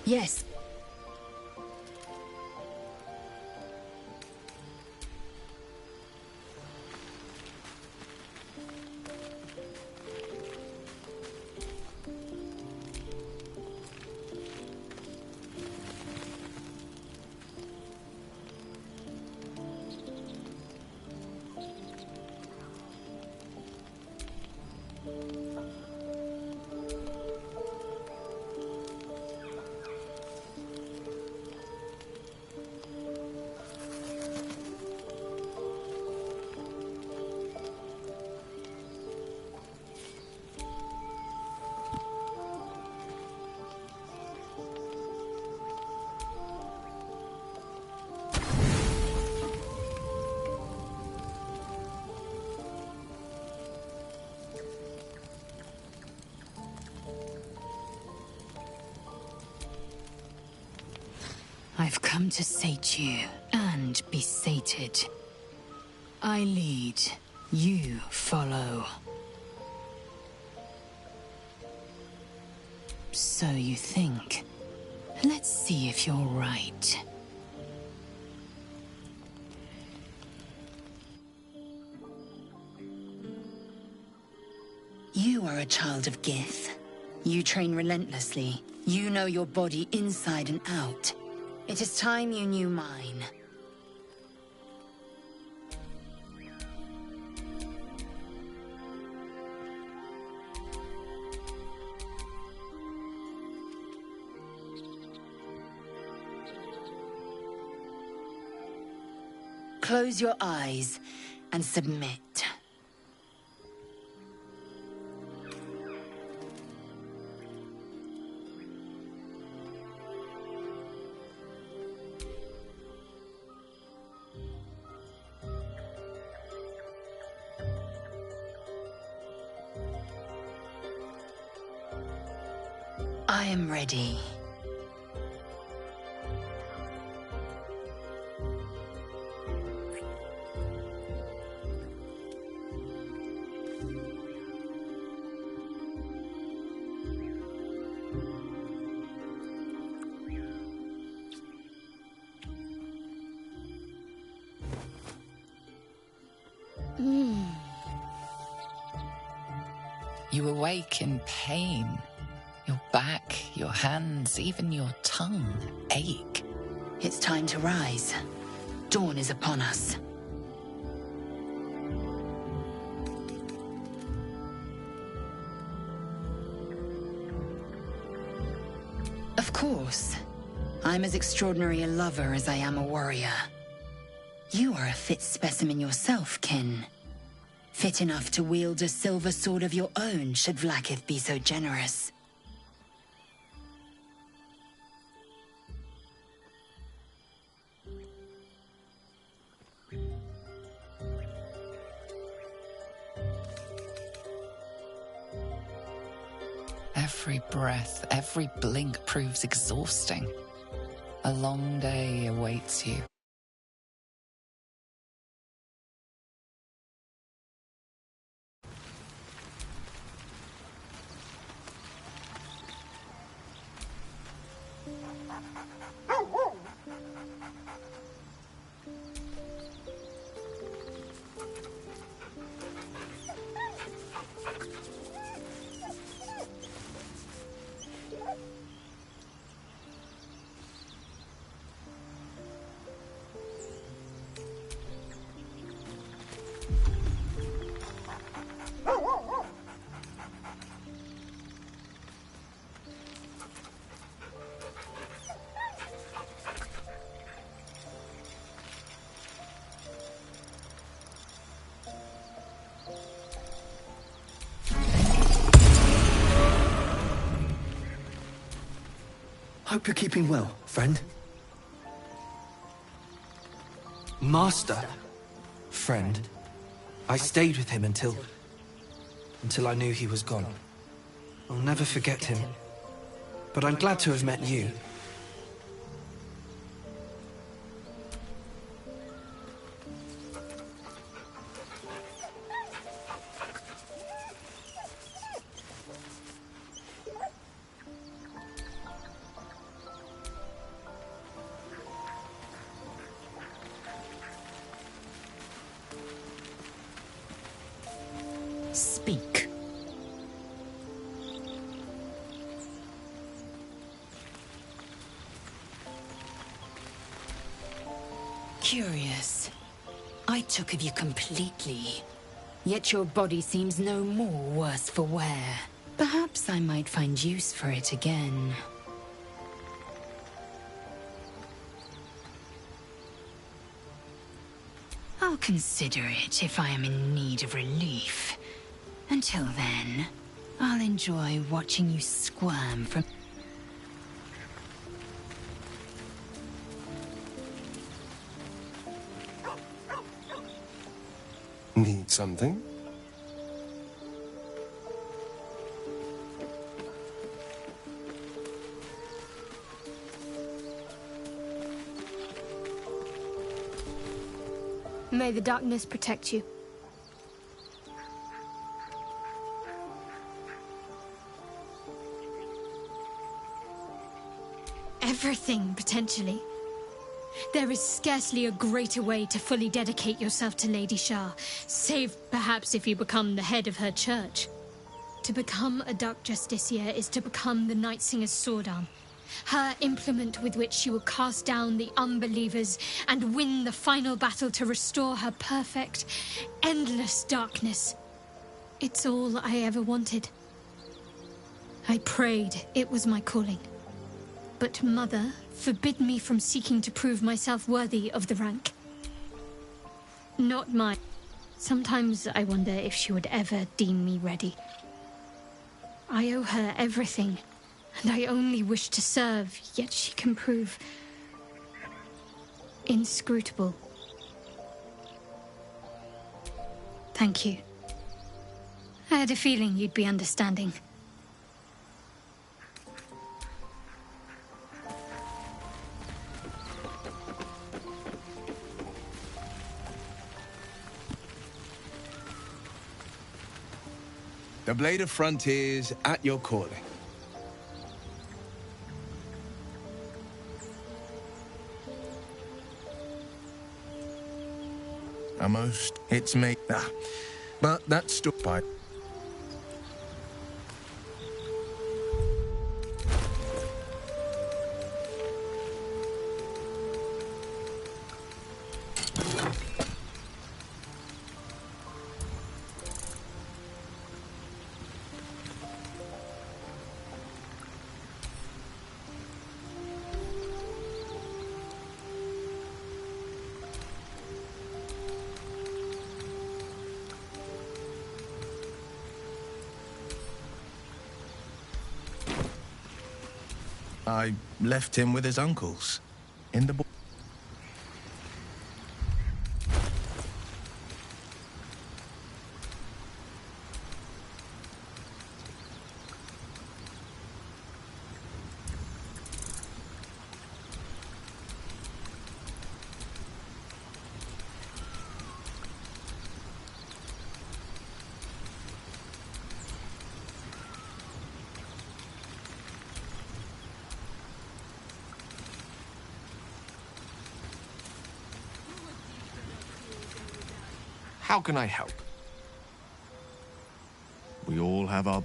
Speaker 9: Yes. I've come to sate you, and be sated. I lead, you follow. So you think. Let's see if you're right. You are a child of Gith. You train relentlessly. You know your body inside and out. It is time you knew mine. Close your eyes and submit. I am ready.
Speaker 3: You awake in pain. Your back, your hands, even your tongue ache.
Speaker 9: It's time to rise. Dawn is upon us. Of course. I'm as extraordinary a lover as I am a warrior. You are a fit specimen yourself, kin. Fit enough to wield a silver sword of your own, should Vlaakith be so generous.
Speaker 3: Every breath, every blink proves exhausting. A long day awaits you.
Speaker 16: Hope you're keeping well, friend.
Speaker 12: Master?
Speaker 16: Friend.
Speaker 12: I stayed with him until I knew he was gone. I'll never forget him. But I'm glad to have met you.
Speaker 9: Speak. Curious. I took of you completely. Yet your body seems no more worse for wear. Perhaps I might find use for it again. I'll consider it if I am in need of relief. Until then, I'll enjoy watching you squirm from...
Speaker 11: Need something?
Speaker 6: May the darkness protect you. Everything, potentially. There is scarcely a greater way to fully dedicate yourself to Lady Shah, save perhaps if you become the head of her church. To become a Dark Justiciar is to become the Night Singer's sword arm, her implement with which she will cast down the unbelievers and win the final battle to restore her perfect, endless darkness. It's all I ever wanted. I prayed it was my calling. But Mother forbid me from seeking to prove myself worthy of the rank. Not mine. Sometimes I wonder if she would ever deem me ready. I owe her everything, and I only wish to serve, yet she can prove inscrutable. Thank you. I had a feeling you'd be understanding.
Speaker 7: The Blade of Frontiers at your calling. Almost. It's me. But that's still by. I left him with his uncles in the...
Speaker 2: How can I help? We all have our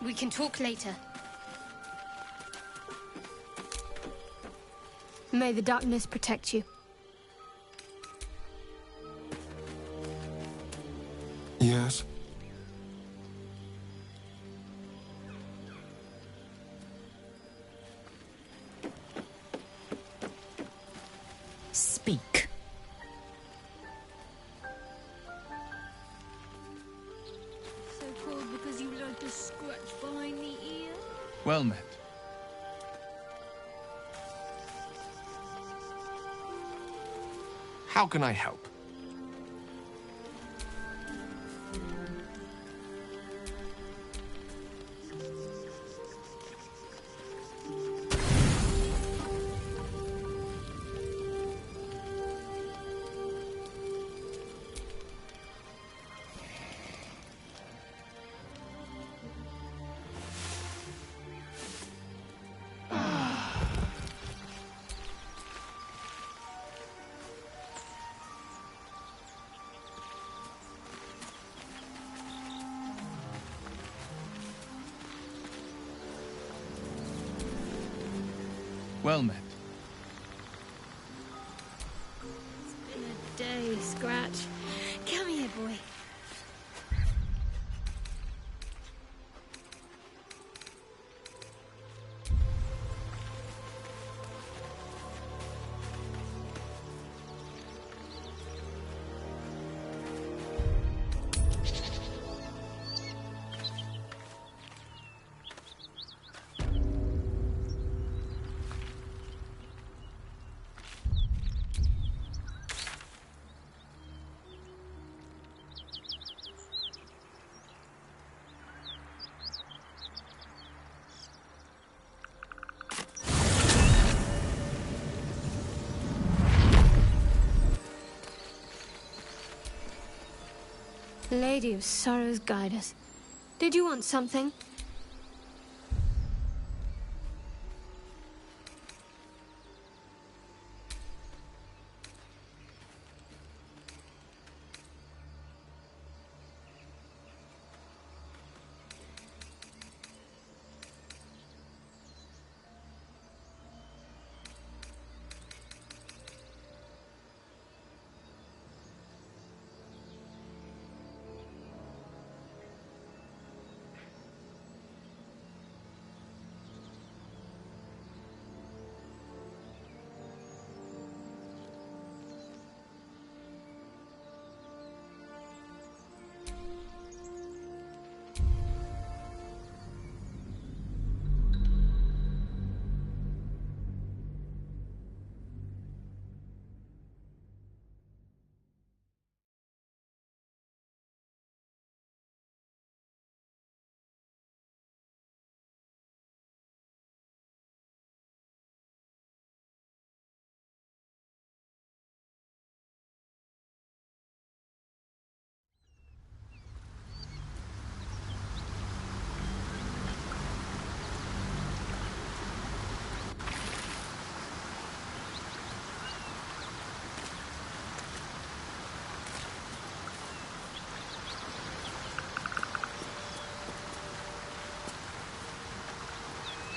Speaker 6: We can talk later. May the darkness protect you.
Speaker 11: Yes?
Speaker 9: Speak.
Speaker 6: So cold because you like to scratch behind the ear?
Speaker 20: Well met.
Speaker 2: How can I help?
Speaker 20: Well met.
Speaker 6: It's been a day, Scratch. Come here, boy. Lady of Sorrows, guide us. Did you want something?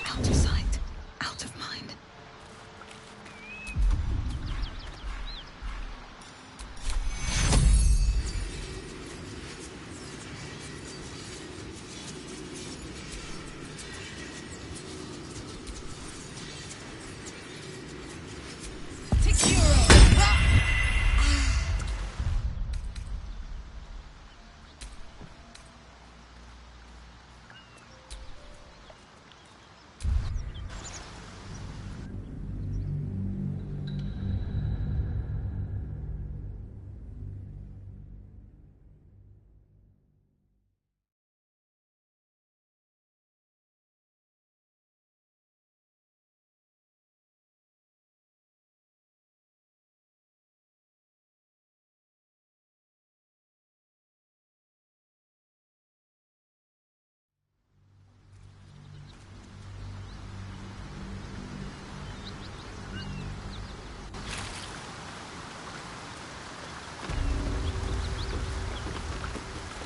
Speaker 9: Out of sight, out of mind.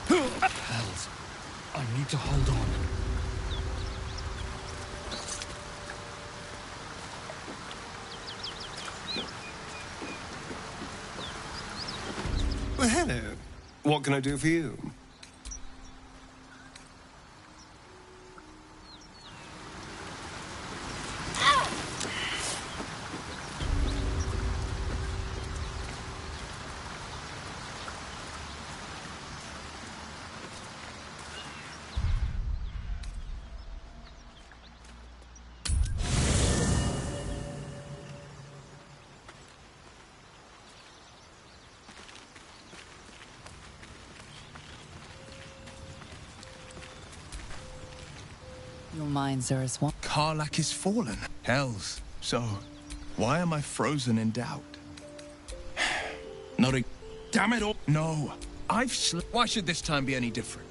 Speaker 10: Hells. I need to hold on.
Speaker 11: What can I do for you?
Speaker 3: Your minds are as one.
Speaker 7: Karlach is fallen. Hells. So, why am I frozen in doubt? Not a...
Speaker 10: Damn it all!
Speaker 7: No, Why should this time be any different?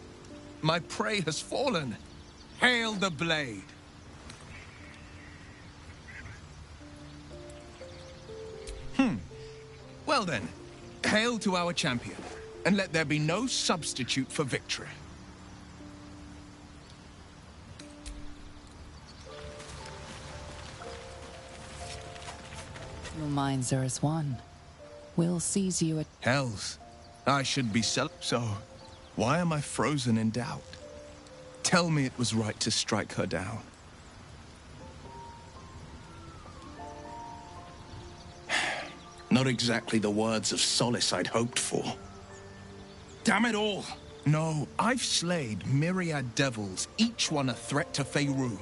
Speaker 7: My prey has fallen. Hail the blade. Well then, hail to our champion, and let there be no substitute for victory.
Speaker 3: Your minds are as one. We'll seize you at...
Speaker 7: Hells. I should be So, why am I frozen in doubt? Tell me it was right to strike her down. Not exactly the words of solace I'd hoped for.
Speaker 10: Damn it all!
Speaker 7: No, I've slayed myriad devils, each one a threat to Faerun.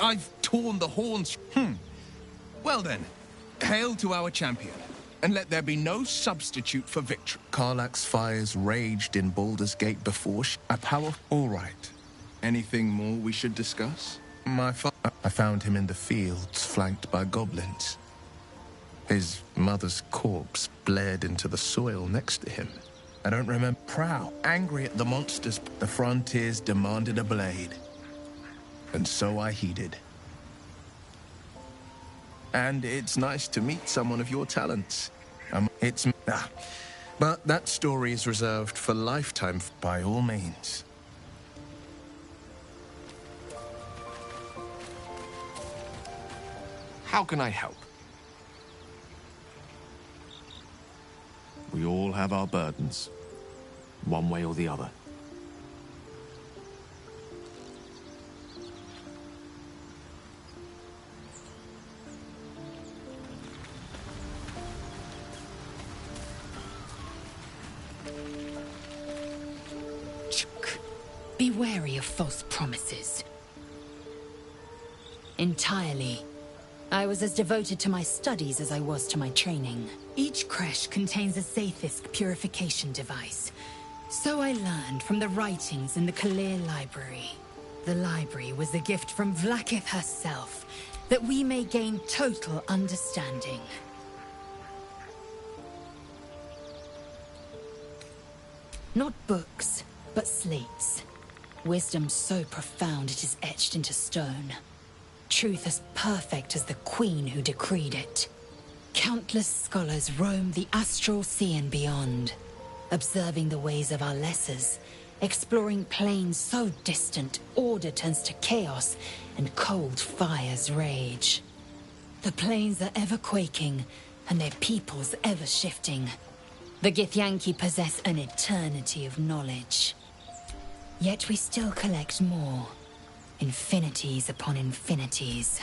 Speaker 7: I've torn the horns... Well then, hail to our champion, and let there be no substitute for victory. Karlach's fires raged in Baldur's Gate before a power... All right. Anything more we should discuss? I found him in the fields, flanked by goblins. His mother's corpse bled into the soil next to him. I don't remember. Proud, angry at the monsters, the frontiers demanded a blade. And so I heeded. And it's nice to meet someone of your talents. But that story is reserved for lifetime, by all means.
Speaker 2: How can I help? We all have our burdens, one way or the other.
Speaker 9: Be wary of false promises. Entirely. I was as devoted to my studies as I was to my training. Each creche contains a Zaithisk purification device. So I learned from the writings in the Kalir Library. The library was a gift from Vlaakith herself, that we may gain total understanding. Not books, but slates. Wisdom so profound it is etched into stone. Truth as perfect as the queen who decreed it. Countless scholars roam the astral sea and beyond, observing the ways of our lessers, exploring planes so distant order turns to chaos and cold fires rage. The planes are ever quaking, and their peoples ever shifting. The Githyanki possess an eternity of knowledge. Yet we still collect more. Infinities upon infinities.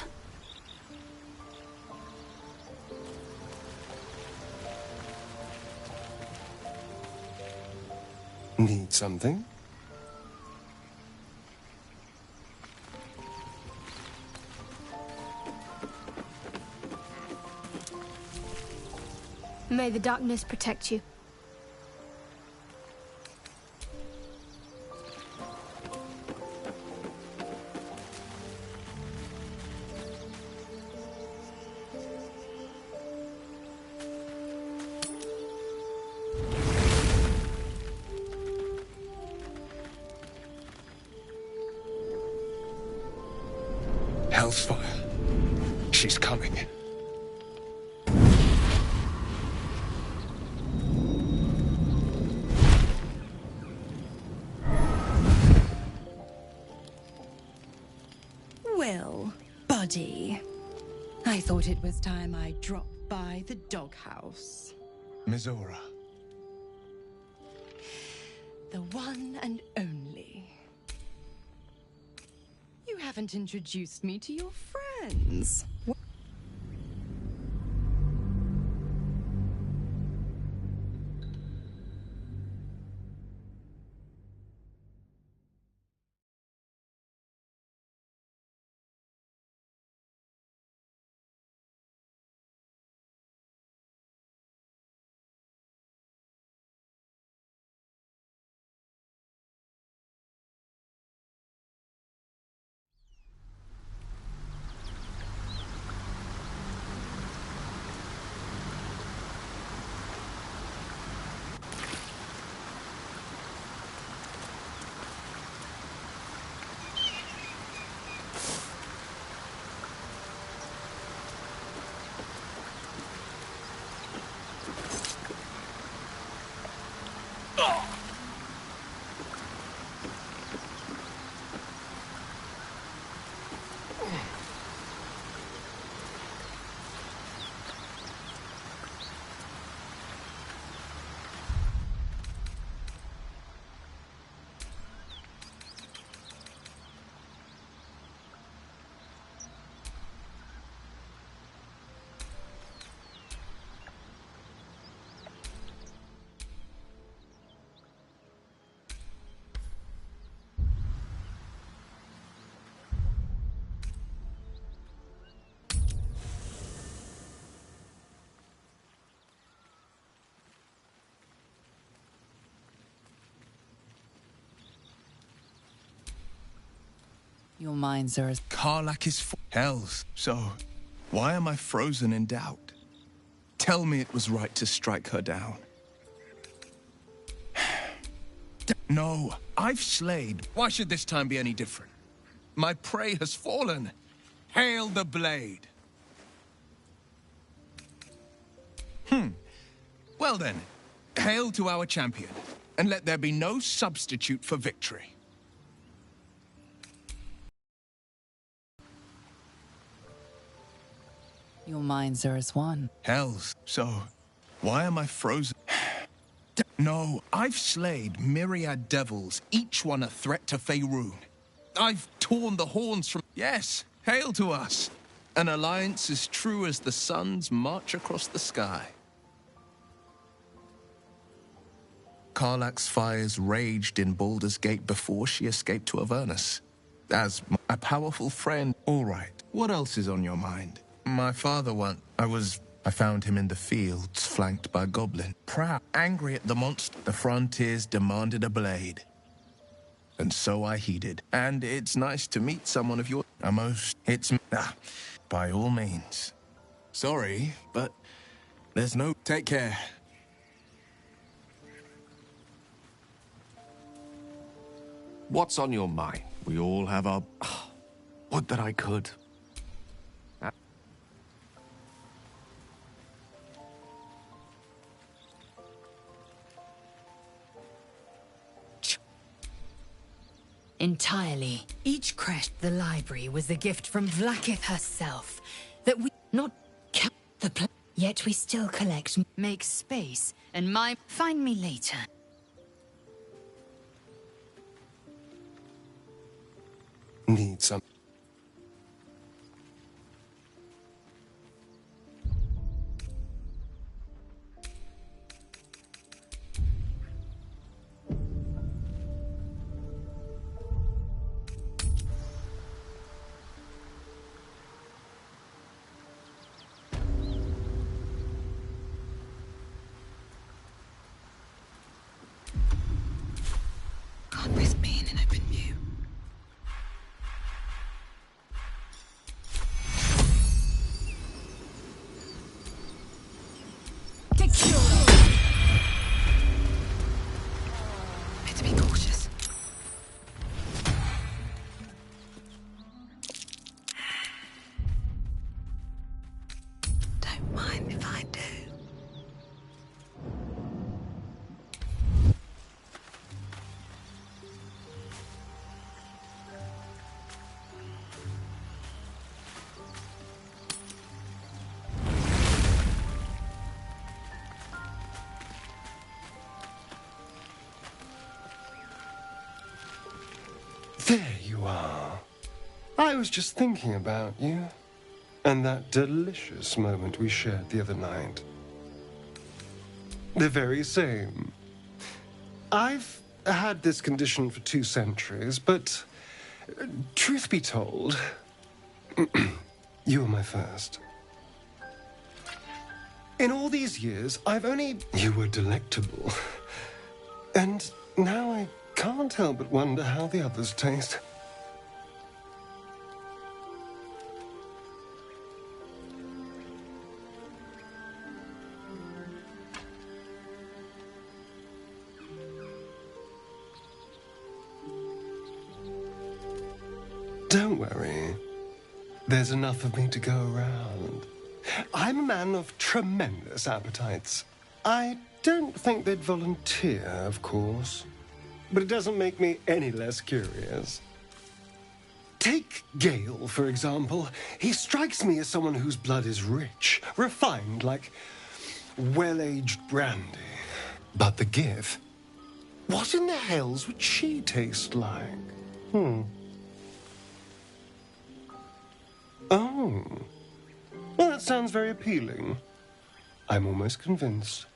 Speaker 11: Need something?
Speaker 6: May the darkness protect you.
Speaker 11: Hellsfire. She's coming.
Speaker 5: Well, buddy, I thought it was time I dropped by the doghouse.
Speaker 7: Mizora.
Speaker 17: The one and only. You haven't introduced me to your friends.
Speaker 3: Your minds are as...
Speaker 7: Karlach is hells, so why am I frozen in doubt? Tell me it was right to strike her down. No, I've slayed. Why should this time be any different? My prey has fallen. Hail the blade. Well then, hail to our champion, and let there be no substitute for victory.
Speaker 3: Your minds are as one.
Speaker 7: Hells, so why am I frozen? No, I've slayed myriad devils, each one a threat to Faerun. I've torn the horns from... Yes, hail to us. An alliance as true as the sun's march across the sky. Karlach's fires raged in Baldur's Gate before she escaped to Avernus. As a powerful friend... All right, what else is on your mind? My father once... I found him in the fields, flanked by goblin. Proud, angry at the monster, the frontiers demanded a blade. And so I heeded. And it's nice to meet someone of your... by all means. Sorry, but there's no... Take care.
Speaker 2: What's on your mind? We all have our...
Speaker 7: Would that I could.
Speaker 9: Entirely. Each crest the library was a gift from Vlaakith herself. That we not count the yet we still collect, make space, and find me later.
Speaker 11: Need some.
Speaker 9: God with me in an open view.
Speaker 11: There you are. I was just thinking about you. And that delicious moment we shared the other night. The very same. I've had this condition for 2 centuries, but truth be told, you were my first. In all these years, I've only... You were delectable. And now I can't help but wonder how the others taste. Don't worry. There's enough of me to go around. I'm a man of tremendous appetites. I don't think they'd volunteer, of course. But it doesn't make me any less curious. Take Gale, for example. He strikes me as someone whose blood is rich, refined, like well-aged brandy. But the Gith? What in the hells would she taste like? Oh. Well, that sounds very appealing. I'm almost convinced.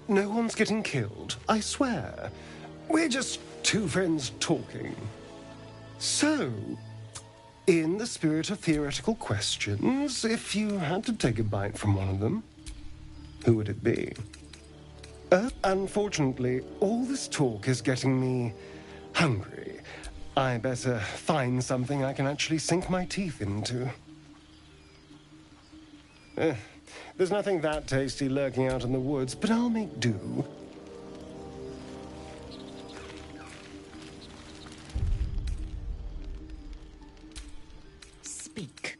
Speaker 11: No one's getting killed, I swear. We're just 2 friends talking. So, in the spirit of theoretical questions, if you had to take a bite from one of them, who would it be? Unfortunately, all this talk is getting me hungry. I better find something I can actually sink my teeth into. There's nothing that tasty lurking out in the woods, but I'll make do.
Speaker 9: Speak.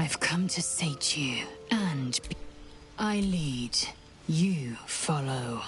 Speaker 9: I've come to sate you, and I lead, you follow.